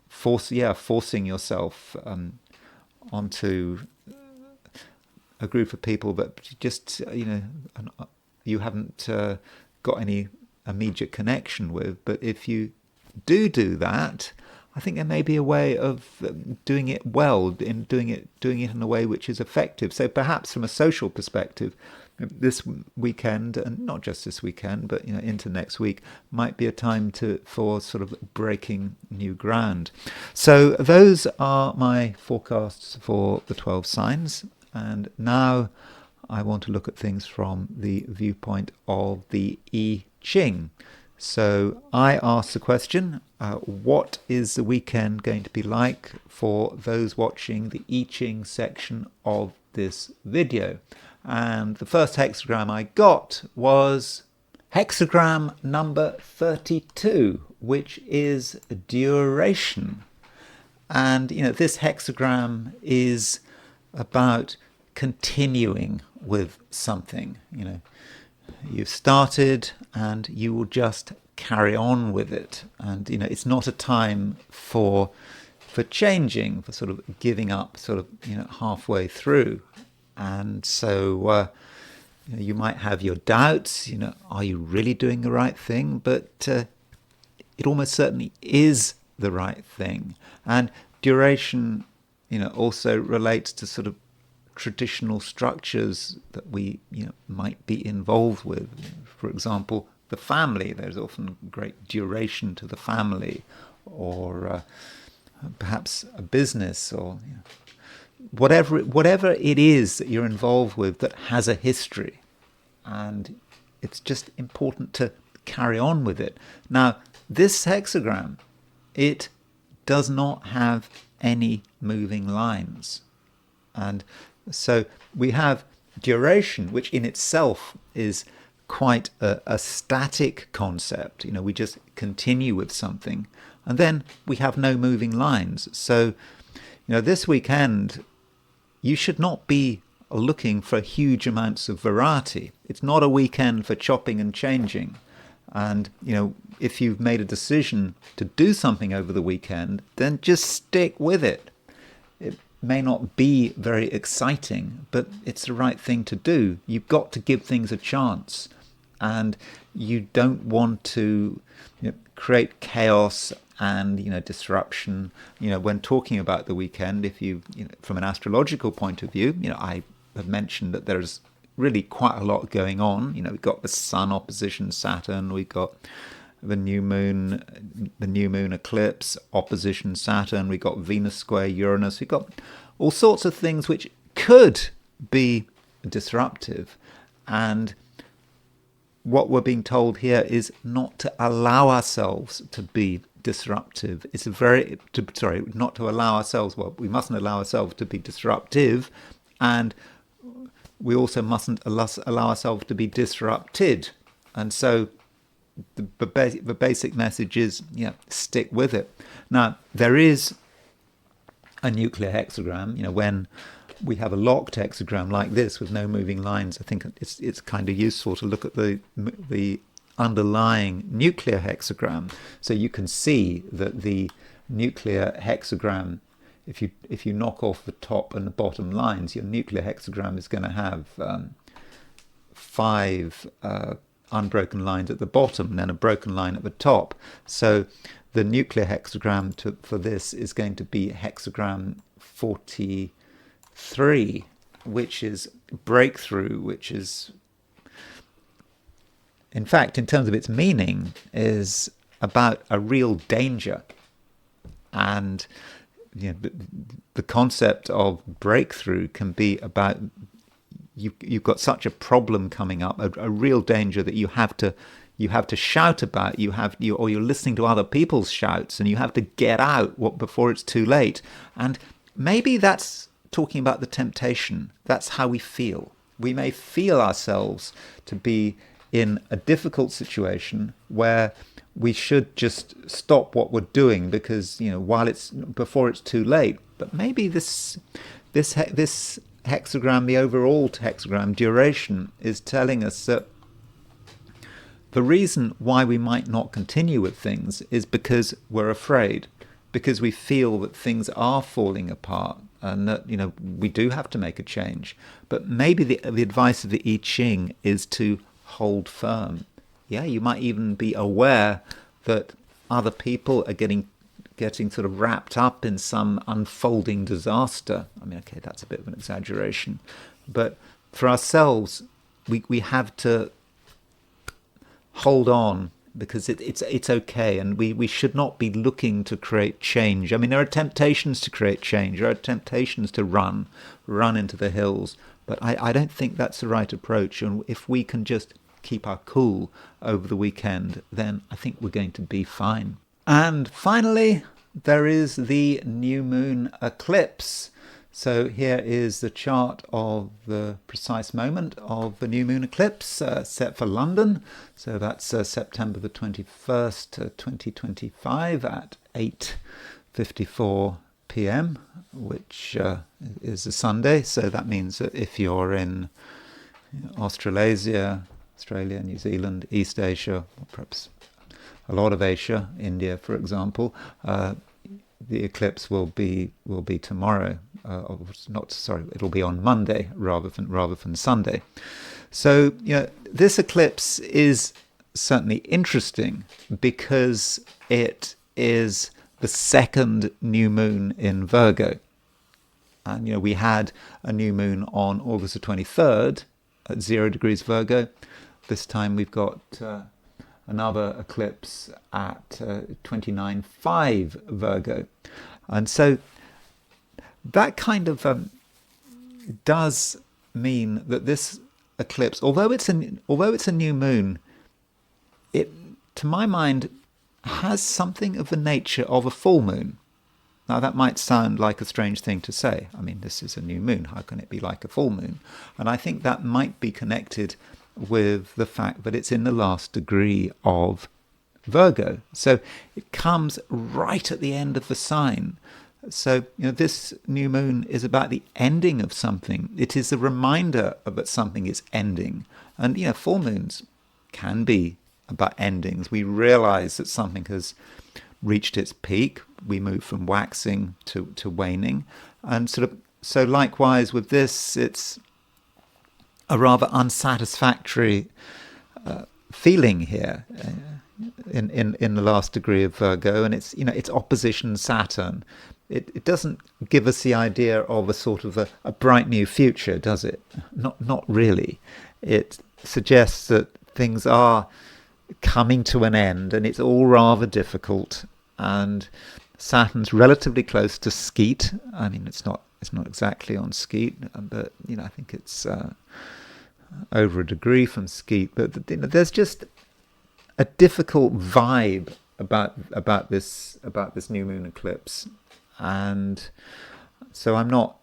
forcing yourself onto a group of people that just you haven't got any immediate connection with. But if you do that, I think there may be a way of doing it well, in doing it in a way which is effective. So perhaps from a social perspective, this weekend, and not just this weekend, but into next week, might be a time for sort of breaking new ground. So those are my forecasts for the 12 signs, and now I want to look at things from the viewpoint of the I Ching. So I asked the question, what is the weekend going to be like for those watching the I Ching section of this video? And the first hexagram I got was hexagram number 32, which is duration. And this hexagram is about continuing with something. You've started and you will just carry on with it. And it's not a time for changing, for sort of giving up sort of halfway through. And so you might have your doubts, are you really doing the right thing? But it almost certainly is the right thing. And duration, also relates to sort of traditional structures that we might be involved with. For example, the family. There's often great duration to the family, or perhaps a business, or whatever it is that you're involved with that has a history, and it's just important to carry on with it. Now, this hexagram, it does not have any moving lines, and so we have duration, which in itself is quite a static concept. We just continue with something, and then we have no moving lines. So this weekend, you should not be looking for huge amounts of variety. It's not a weekend for chopping and changing. And, if you've made a decision to do something over the weekend, then just stick with it. It may not be very exciting, but it's the right thing to do. You've got to give things a chance. And you don't want to create chaos and disruption. When talking about the weekend, if you from an astrological point of view, I have mentioned that there's really quite a lot going on. We've got the Sun opposition Saturn, we've got the new moon eclipse, opposition Saturn. We got Venus square Uranus. We got all sorts of things which could be disruptive, and what we're being told here is not to allow ourselves to be disruptive. It's not to allow ourselves. Well, we mustn't allow ourselves to be disruptive, and we also mustn't allow ourselves to be disrupted. And so the basic message is, stick with it. Now, there is a nuclear hexagram. When we have a locked hexagram like this with no moving lines, I think it's kind of useful to look at the underlying nuclear hexagram, so you can see that the nuclear hexagram, if you knock off the top and the bottom lines, your nuclear hexagram is going to have 5 unbroken lines at the bottom and then a broken line at the top. So the nuclear hexagram for this is going to be hexagram 43, which is breakthrough, which is, in fact, in terms of its meaning, is about a real danger. And the concept of breakthrough can be about you've got such a problem coming up, a real danger that you have to shout about. Or you're listening to other people's shouts, and you have to get out before it's too late. And maybe that's talking about the temptation. That's how we feel. We may feel ourselves to be in a difficult situation where we should just stop what we're doing because before it's too late. But maybe this hexagram, the overall hexagram duration, is telling us that the reason why we might not continue with things is because we're afraid, because we feel that things are falling apart and that we do have to make a change. But maybe the advice of the I Ching is to hold firm. You might even be aware that other people are getting sort of wrapped up in some unfolding disaster. I mean, okay, that's a bit of an exaggeration, but for ourselves, we have to hold on, because it's okay, and we should not be looking to create change. I mean, there are temptations to create change. There are temptations to run into the hills, but I don't think that's the right approach. And if we can just keep our cool over the weekend, then I think we're going to be fine. And finally, there is the new moon eclipse. So here is the chart of the precise moment of the new moon eclipse set for London. So that's September the 21st, 2025 at 8:54 p.m, which is a Sunday. So that means that if you're in Australasia, Australia, New Zealand, East Asia, or perhaps a lot of Asia, India, for example, the eclipse will be tomorrow. It'll be on Monday rather than Sunday. So this eclipse is certainly interesting because it is the second new moon in Virgo, and we had a new moon on August the 23rd at 0 degrees Virgo. This time we've got another eclipse at 29.5 Virgo. And so that kind of does mean that this eclipse, although it's a new moon, it, to my mind, has something of the nature of a full moon. Now, that might sound like a strange thing to say. I mean, this is a new moon. How can it be like a full moon? And I think that might be connected with the fact that it's in the last degree of Virgo. So it comes right at the end of the sign. So, this new moon is about the ending of something. It is a reminder that something is ending. And, full moons can be about endings. We realize that something has reached its peak. We move from waxing to waning. And so likewise with this, it's a rather unsatisfactory feeling here in the last degree of Virgo, and it's opposition Saturn. It doesn't give us the idea of a sort of a bright new future, does it? Not really. It suggests that things are coming to an end, and it's all rather difficult. And Saturn's relatively close to Skeet. I mean, it's not exactly on Skeet, but I think it's over a degree from Skeet. But there's just a difficult vibe about this new moon eclipse, and so I'm not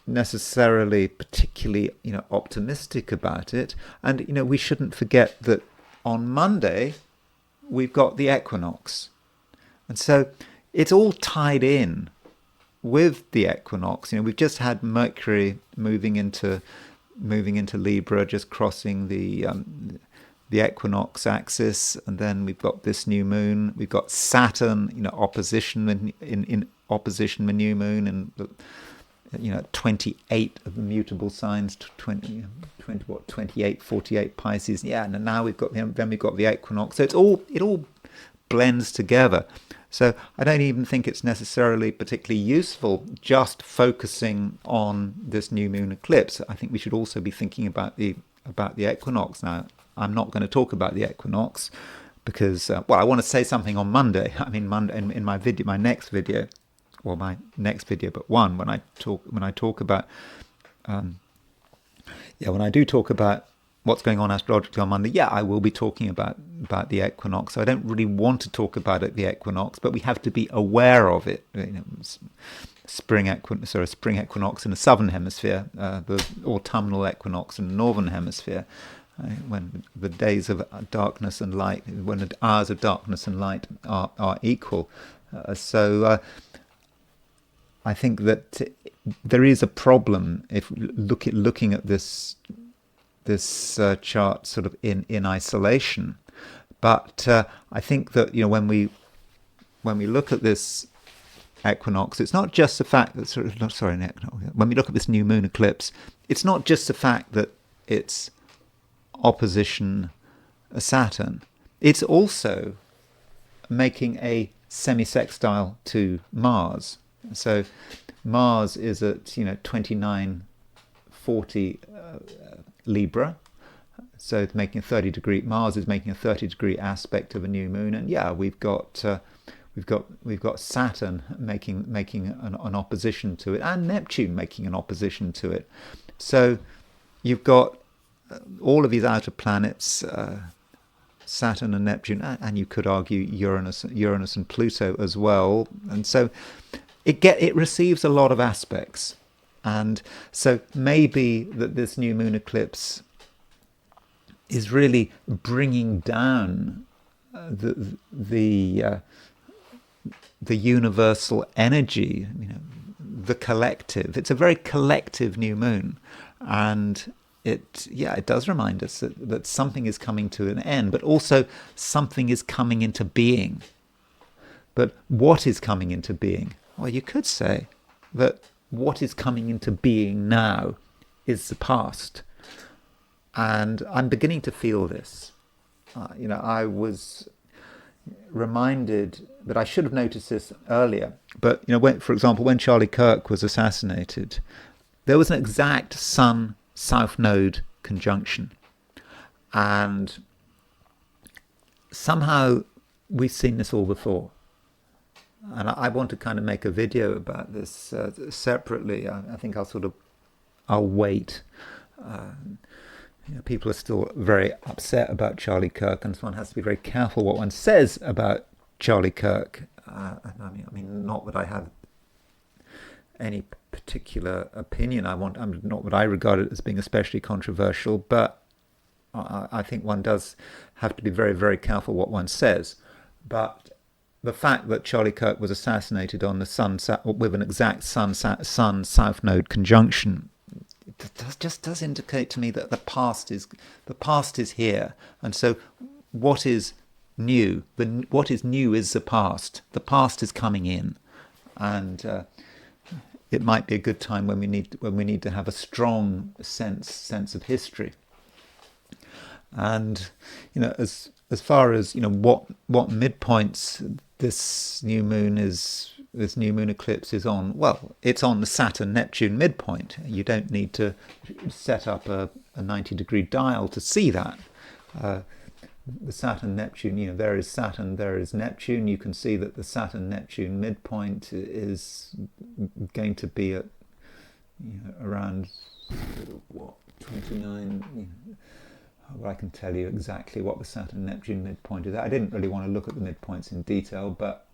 necessarily particularly optimistic about it. And we shouldn't forget that on Monday we've got the equinox, and so it's all tied in with the equinox. We've just had Mercury moving into Libra, just crossing the equinox axis, and then we've got this new moon. We've got Saturn, opposition in opposition with new moon, and 28 of the mutable signs, 28, 48 Pisces. Yeah, and now we've got the equinox. So it all blends together. So I don't even think it's necessarily particularly useful just focusing on this new moon eclipse. I think we should also be thinking about the equinox. Now, I'm not going to talk about the equinox because I want to say something on Monday. I mean, Monday in my next video, but one when I talk about when I do talk about what's going on astrologically on Monday, I will be talking about the equinox. So I don't really want to talk about the equinox, but we have to be aware of it. Spring equinox in the southern hemisphere, the autumnal equinox in the northern hemisphere, when the days of darkness and light, when the hours of darkness and light are equal. So I think that there is a problem if looking at this chart sort of in isolation. But I think that when we look at this equinox, it's not just the fact that when we look at this new moon eclipse, it's not just the fact that it's opposition Saturn. It's also making a semi-sextile to Mars. So Mars is at 2940 Libra, so it's making a 30-degree. Mars is making a 30-degree aspect of a new moon, and we've got Saturn making an opposition to it, and Neptune making an opposition to it. So you've got all of these outer planets, Saturn and Neptune, and you could argue Uranus and Pluto as well, and so it receives a lot of aspects. And so maybe that this new moon eclipse is really bringing down the universal energy, the collective. It's a very collective new moon, and it does remind us that something is coming to an end, but also something is coming into being. But what is coming into being? Well, you could say that what is coming into being now is the past. And I'm beginning to feel this. I was reminded that I should have noticed this earlier. But, for example, when Charlie Kirk was assassinated, there was an exact Sun-South Node conjunction. And somehow we've seen this all before. And I want to kind of make a video about this separately. I think I'll wait. People are still very upset about Charlie Kirk, and so one has to be very careful what one says about Charlie Kirk. I mean, not that I have any particular opinion. Not that I regard it as being especially controversial, but I think one does have to be very, very careful what one says. But the fact that Charlie Kirk was assassinated on the Sun with an exact Sun-South Node conjunction just does indicate to me that the past is here, and so what is new? What is new is the past. The past is coming in, and it might be a good time when we need to have a strong sense of history. And as far as what midpoints this new moon eclipse is on, well, it's on the Saturn-Neptune midpoint. You don't need to set up a 90-degree dial to see that. the Saturn-Neptune, there is Saturn, there is Neptune. You can see that the Saturn-Neptune midpoint is going to be at around, what, 29? Well, I can tell you exactly what the Saturn-Neptune midpoint is. I didn't really want to look at the midpoints in detail, but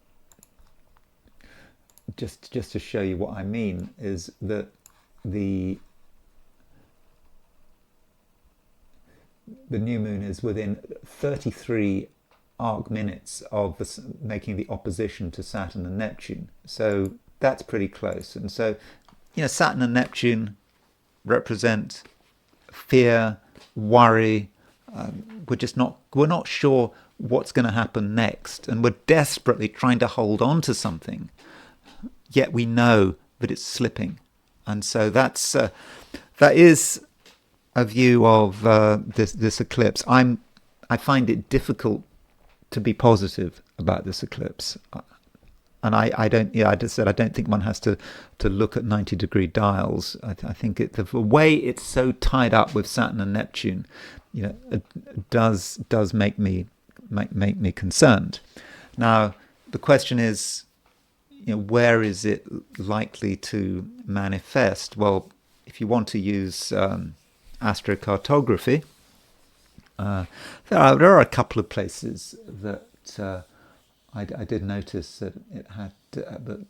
just to show you what I mean is that the new moon is within 33 arc minutes of making the opposition to Saturn and Neptune. So that's pretty close. And so, Saturn and Neptune represent fear, worry. We're not sure what's going to happen next, and we're desperately trying to hold on to something, yet we know that it's slipping. And so that is a view of this eclipse. I find it difficult to be positive about this eclipse, and I don't. I just said I don't think one has to look at 90-degree dials. I think the way it's so tied up with Saturn and Neptune, it does make me concerned. Now the question is, where is it likely to manifest? Well, if you want to use astrocartography, there are a couple of places that I did notice that it had that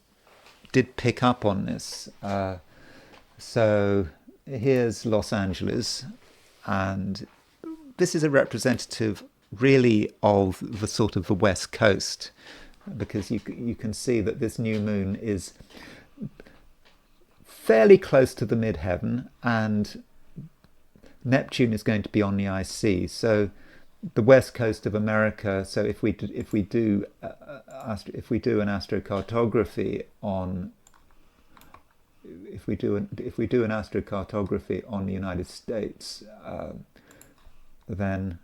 did pick up on this. So here's Los Angeles, and this is a representative really of the sort of the West Coast, because you can see that this new moon is fairly close to the midheaven, and Neptune is going to be on the IC. So the west coast of America. So if we do an astrocartography on the United States, then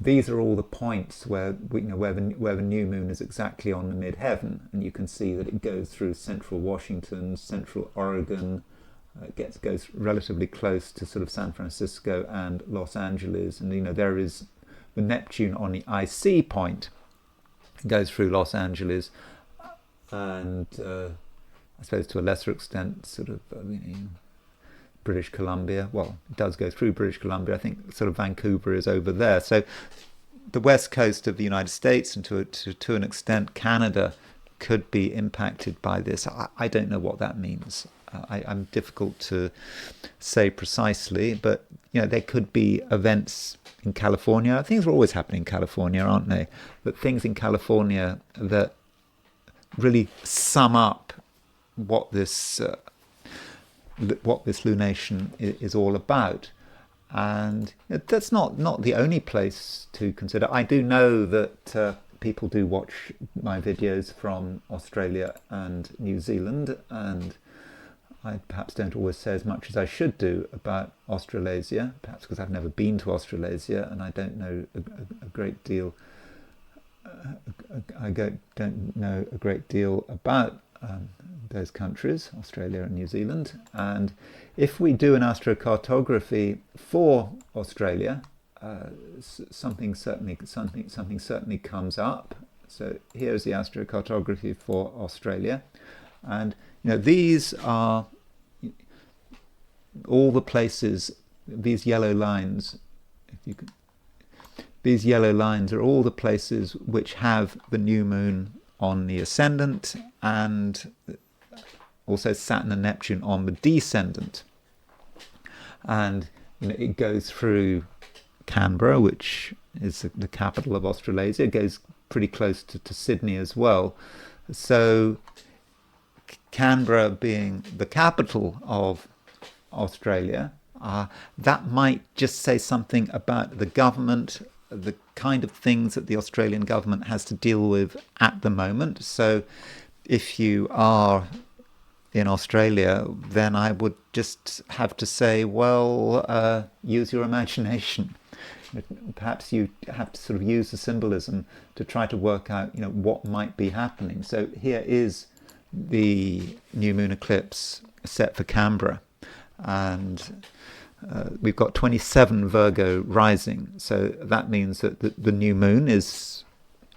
these are all the points where where the new moon is exactly on the midheaven, and you can see that it goes through central Washington, central Oregon. It goes relatively close to sort of San Francisco and Los Angeles, and there is the Neptune on the IC point. It goes through Los Angeles, and I suppose to a lesser extent, sort of British Columbia. Well, it does go through British Columbia. I think sort of Vancouver is over there. So the west coast of the United States and to an extent Canada could be impacted by this. I don't know what that means. I'm difficult to say precisely, but there could be events in California. Things are always happening in California, aren't they? But things in California that really sum up what this lunation is all about. And that's not the only place to consider. I do know that people do watch my videos from Australia and New Zealand, and I perhaps don't always say as much as I should do about Australasia, perhaps because I've never been to Australasia and I don't know a great deal. Don't know a great deal about those countries, Australia and New Zealand. And if we do an astrocartography for Australia, something certainly comes up. So here's the astrocartography for Australia, and these are all the places. These yellow lines, these yellow lines are all the places which have the new moon on the ascendant, and also Saturn and Neptune on the descendant. And it goes through Canberra, which is the capital of Australasia. It goes pretty close to Sydney as well. So Canberra being the capital of Australia, that might just say something about the government, the kind of things that the Australian government has to deal with at the moment. So if you are in Australia, then I would just have to say, well, use your imagination. Perhaps you have to sort of use the symbolism to try to work out, what might be happening. So here is the new moon eclipse set for Canberra, and we've got 27 Virgo rising. So that means that the new moon is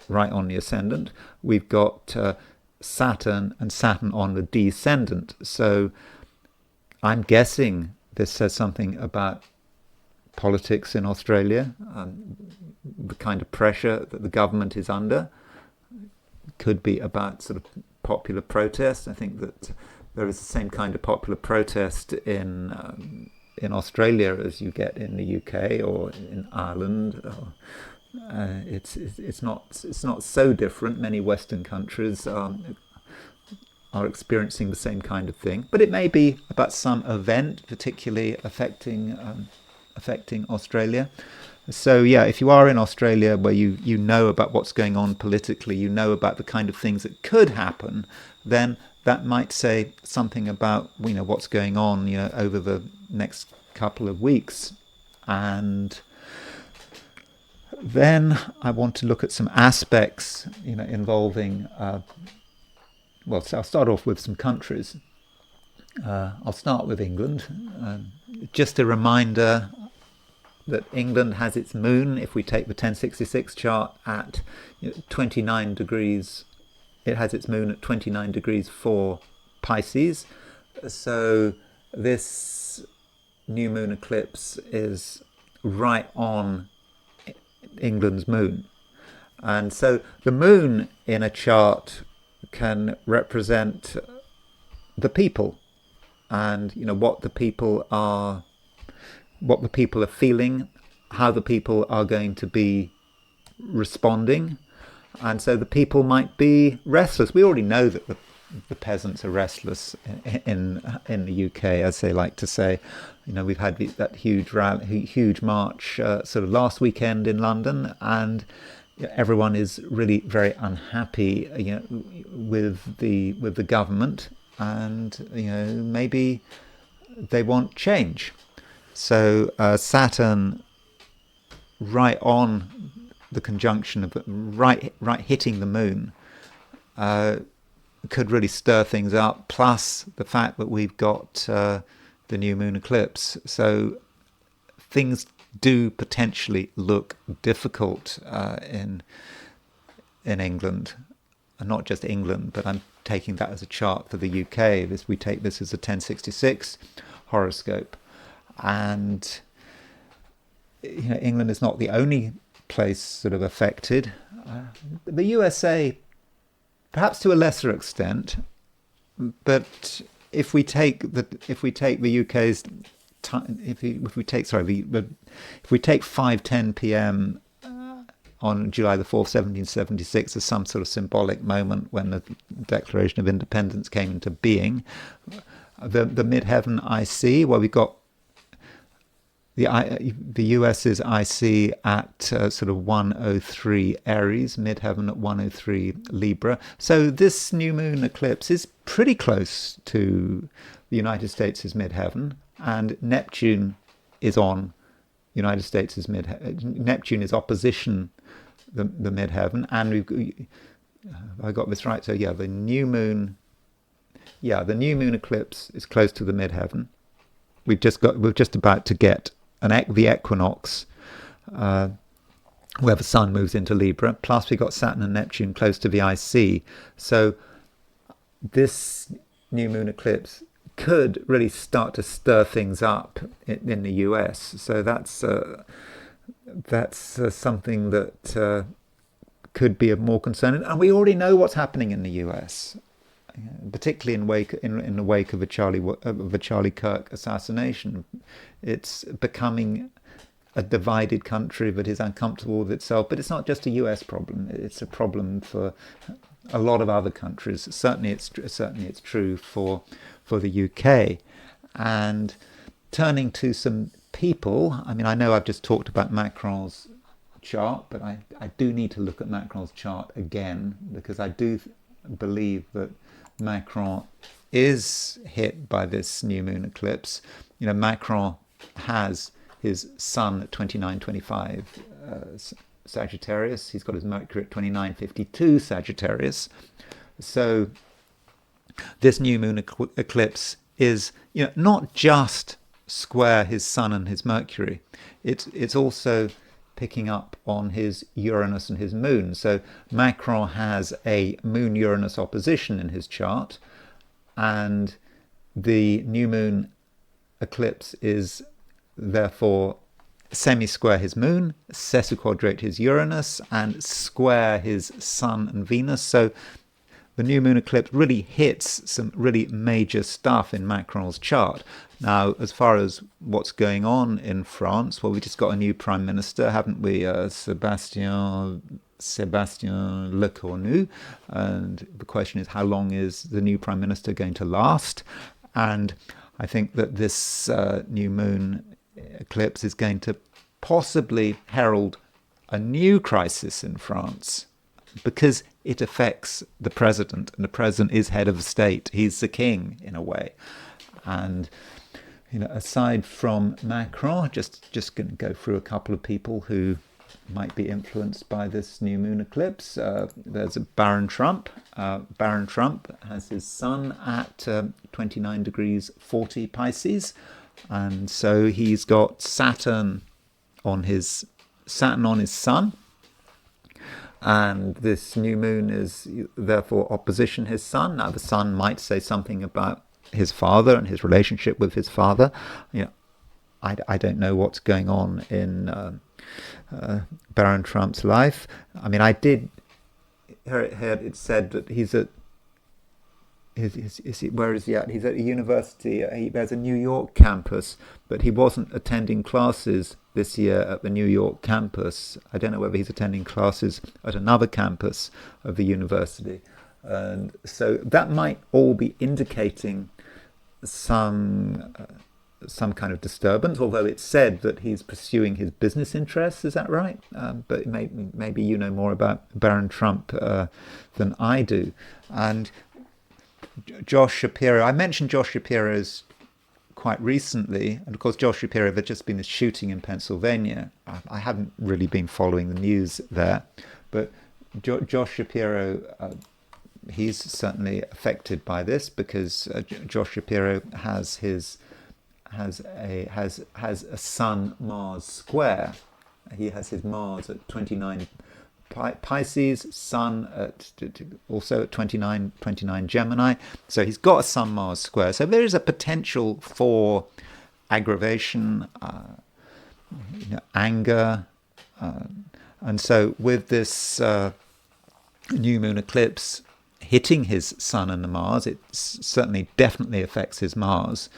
right on the ascendant. We've got Saturn and Saturn on the descendant. So I'm guessing this says something about politics in Australia, the kind of pressure that the government is under. Could be about sort of popular protest. I think that there is the same kind of popular protest in Australia as you get in the UK or in Ireland. It's not so different. Many Western countries are experiencing the same kind of thing, but it may be about some event particularly affecting Australia. So yeah, if you are in Australia where you know about what's going on politically, you know about the kind of things that could happen, then that might say something about what's going on over the next couple of weeks. And then I want to look at some aspects involving well, so I'll start off with some countries. I'll start with England. Just a reminder that England has its moon, if we take the 1066 chart, at 29 degrees. It has its moon at 29 degrees for Pisces. So this new moon eclipse is right on England's moon. And so the moon in a chart can represent the people, and what the people are feeling, how the people are going to be responding. And so the people might be restless. We already know that the peasants are restless in the UK, as they like to say. We've had that huge march sort of last weekend in London, and everyone is really very unhappy with the government, and maybe they want change. So Saturn, right on the conjunction of right hitting the moon, could really stir things up. Plus the fact that we've got the new moon eclipse, so things do potentially look difficult in England, and not just England, but I'm taking that as a chart for the UK. We take this as a 1066 horoscope. And England is not the only place sort of affected. The USA, perhaps to a lesser extent, but if we take the UK's if we take 5:10 p.m. On July the 4th, 1776, as some sort of symbolic moment when the Declaration of Independence came into being, the midheaven IC, well, we've got the US's IC at sort of 103 Aries, midheaven at 103 Libra. So this new moon eclipse is pretty close to the United States' midheaven, and Neptune is on United States' midheaven. Neptune is opposition the midheaven, and I got this right. So yeah, the new moon eclipse is close to the midheaven. We're just about to get the equinox, where the sun moves into Libra. Plus we got Saturn and Neptune close to the IC. So this new moon eclipse could really start to stir things up in the US. So that's something that could be of more concern. And we already know what's happening in the US, particularly in the wake of the Charlie Kirk assassination. It's becoming a divided country that is uncomfortable with itself. But it's not just a US problem. It's a problem for a lot of other countries. Certainly it's true for the UK. And turning to some people, I mean, I know I've just talked about Macron's chart, but I do need to look at Macron's chart again, because I do believe that Macron is hit by this new moon eclipse. Macron has his sun at 2925 Sagittarius. He's got his Mercury at 2952 Sagittarius. So this new moon eclipse is not just square his Sun and his Mercury. It's also picking up on his Uranus and his Moon. So Macron has a Moon-Uranus opposition in his chart, and the new moon eclipse is therefore semi-square his Moon, sesquiquadrate his Uranus, and square his Sun and Venus. So the new moon eclipse really hits some really major stuff in Macron's chart. Now, as far as what's going on in France, well, we just got a new prime minister, haven't we? Sébastien Lecornu. And the question is, how long is the new prime minister going to last? And I think that this new moon eclipse is going to possibly herald a new crisis in France, because it affects the president, and the president is head of the state. He's the king in a way. And aside from Macron, just going to go through a couple of people who might be influenced by this new moon eclipse. There's a Baron Trump. Baron Trump has his sun at 29 degrees 40 Pisces, and so he's got Saturn on his sun. And this new moon is therefore opposition his sun. Now, the sun might say something about his father and his relationship with his father. I don't know what's going on in Baron Trump's life. I mean, I did hear it said that he's at where is he at? He's at a university. There's a New York campus, but he wasn't attending classes this year at the New York campus. I don't know whether he's attending classes at another campus of the university. And so that might all be indicating some kind of disturbance, although it's said that he's pursuing his business interests. Is that right? But maybe you know more about Baron Trump than I do. And Josh Shapiro, I mentioned Josh Shapiro's quite recently, and of course Josh Shapiro, there's just been this shooting in Pennsylvania. I haven't really been following the news there, but Josh Shapiro, he's certainly affected by this, because Josh Shapiro has a Sun Mars square. He has his Mars at 29 Pisces, Sun also at 29 Gemini. So he's got a Sun Mars square. So there is a potential for aggravation, anger, and so with this new moon eclipse hitting his Sun and the Mars, it certainly definitely affects his Mars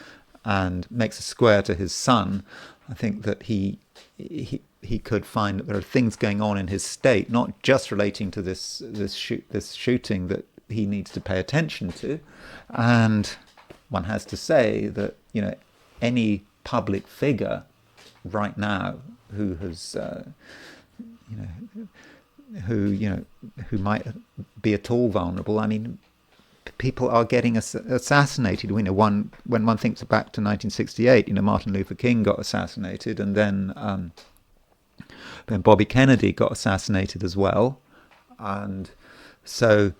and makes a square to his Sun. I think that he could find that there are things going on in his state, not just relating to this shooting, that he needs to pay attention to. And one has to say that any public figure right now who has who might be at all vulnerable. I mean, people are getting assassinated. When one thinks back to 1968, Martin Luther King got assassinated, and then Bobby Kennedy got assassinated as well. And so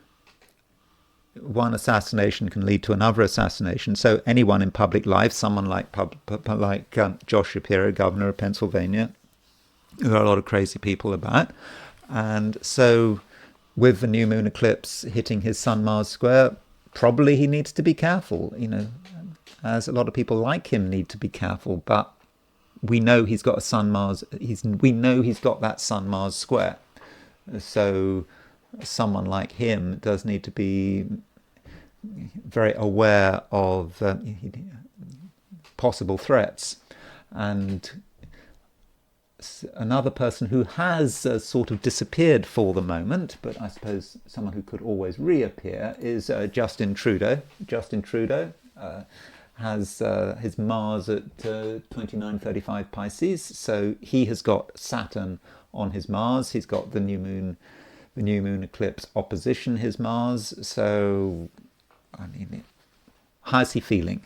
one assassination can lead to another assassination. So anyone in public life, someone like Josh Shapiro, governor of Pennsylvania, there are a lot of crazy people about. And so with the new moon eclipse hitting his Sun-Mars square, probably he needs to be careful, as a lot of people like him need to be careful. But we know he's got a Sun-Mars, we know he's got that Sun-Mars square. So someone like him does need to be very aware of possible threats. And another person who has sort of disappeared for the moment, but I suppose someone who could always reappear, is Justin Trudeau. Justin Trudeau has his Mars at 2935 Pisces, so he has got Saturn on his Mars. He's got the new moon eclipse opposition his Mars. So, I mean, how's he feeling?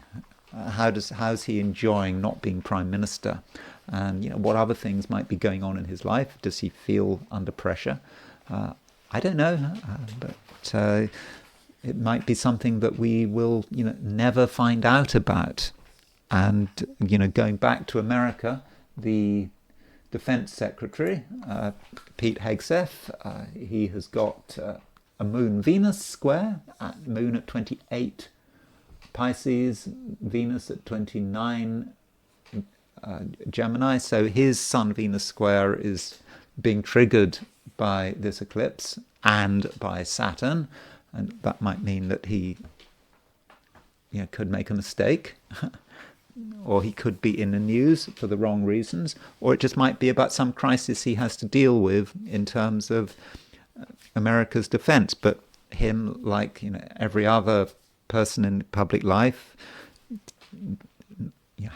How's he enjoying not being Prime Minister? And what other things might be going on in his life? Does he feel under pressure? I don't know, but it might be something that we will, never find out about. And, going back to America, the Defense Secretary, Pete Hegseth, he has got a Moon-Venus square, Moon at 28 Pisces, Venus at 29 Gemini. So his Sun-Venus square is being triggered by this eclipse and by Saturn, and that might mean that he could make a mistake, or he could be in the news for the wrong reasons, or it just might be about some crisis he has to deal with in terms of America's defense. But him, like every other person in public life,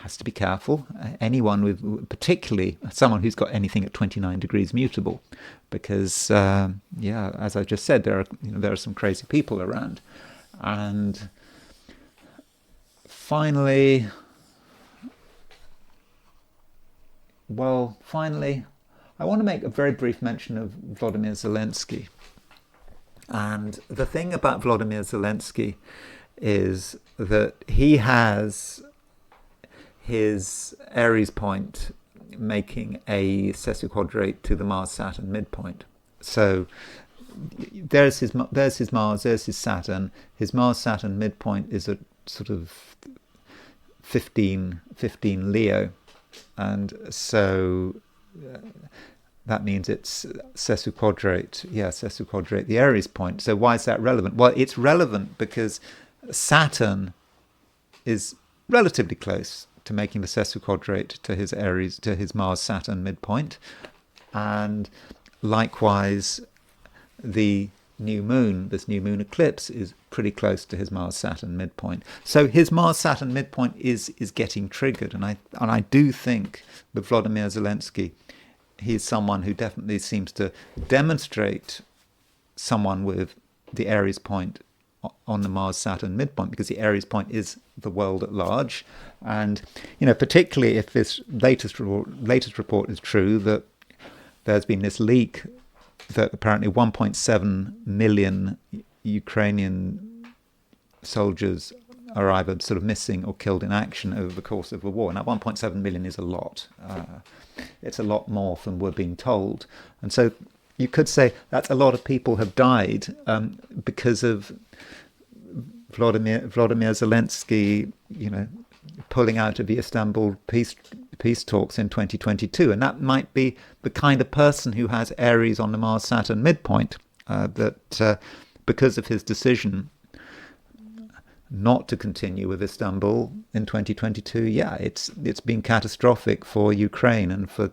has to be careful. Anyone with, particularly someone who's got anything at 29 degrees mutable, because as I just said, there are some crazy people around. And finally, I want to make a very brief mention of Vladimir Zelensky. And the thing about Vladimir Zelensky is that he has his Aries point making a sesquiquadrate to the Mars-Saturn midpoint. So there's his Mars, there's his Saturn. His Mars-Saturn midpoint is at sort of 15 Leo. And so that means it's sesquiquadrate the Aries point. So why is that relevant? Well, it's relevant because Saturn is relatively close to making the sesquiquadrate to his Aries, to his Mars-Saturn midpoint, and likewise this new moon eclipse is pretty close to his Mars-Saturn midpoint. So his Mars-Saturn midpoint is getting triggered, and I do think that Vladimir Zelensky, he's someone who definitely seems to demonstrate someone with the Aries point on the Mars-Saturn midpoint, because the Aries point is the world at large. And particularly if this latest report is true, that there's been this leak that apparently 1.7 million Ukrainian soldiers are either sort of missing or killed in action over the course of the war. Now, 1.7 million is a lot. It's a lot more than we're being told. And so you could say that's a lot of people have died because of Vladimir Zelensky, pulling out of the Istanbul peace talks in 2022. And that might be the kind of person who has Aries on the Mars-Saturn midpoint, that because of his decision not to continue with Istanbul in 2022, it's been catastrophic for Ukraine and for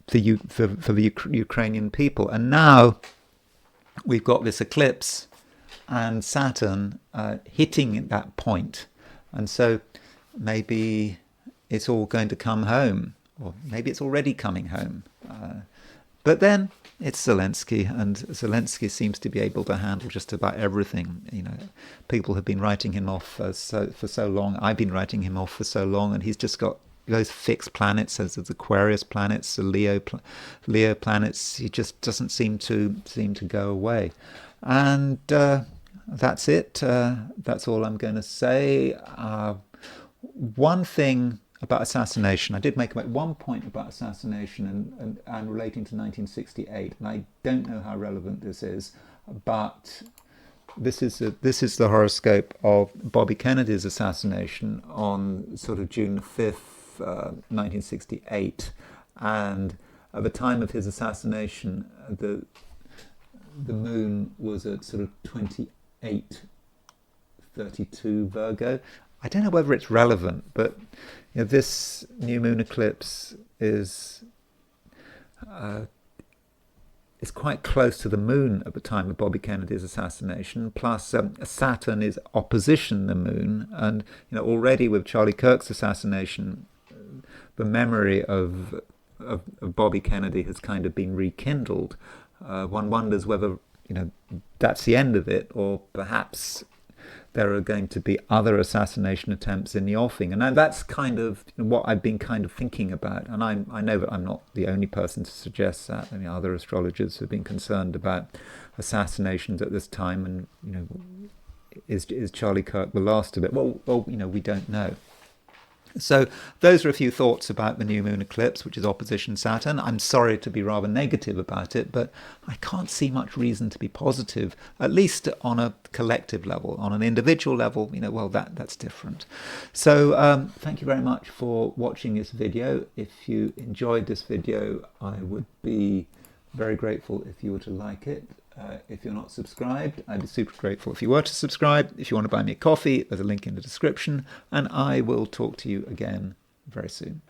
the Ukrainian people. And now we've got this eclipse and Saturn hitting that point. And so maybe it's all going to come home, or maybe it's already coming home. But then it's Zelensky, and Zelensky seems to be able to handle just about everything. People have been writing him off for so long. I've been writing him off for so long, and he's just got those fixed planets, as the Aquarius planets, the Leo planets. He just doesn't seem to go away. And that's it. That's all I'm going to say. One thing about assassination, I did make one point about assassination and relating to 1968, and I don't know how relevant this is, but this is the horoscope of Bobby Kennedy's assassination on sort of June the 5th, 1968, and at the time of his assassination, the moon was at sort of 28:32 Virgo. I don't know whether it's relevant, but this new moon eclipse is quite close to the moon at the time of Bobby Kennedy's assassination. Plus, Saturn is opposition the moon, and already with Charlie Kirk's assassination, the memory of Bobby Kennedy has kind of been rekindled. One wonders whether that's the end of it, or perhaps there are going to be other assassination attempts in the offing. And that's kind of what I've been kind of thinking about. And I know that I'm not the only person to suggest that. I mean, other astrologers have been concerned about assassinations at this time. And, is Charlie Kirk the last of it? Well, we don't know. So those are a few thoughts about the new moon eclipse, which is opposition Saturn. I'm sorry to be rather negative about it, but I can't see much reason to be positive, at least on a collective level. On an individual level, well, that's different. So thank you very much for watching this video. If you enjoyed this video, I would be very grateful if you were to like it. If you're not subscribed, I'd be super grateful if you were to subscribe. If you want to buy me a coffee, there's a link in the description, and I will talk to you again very soon.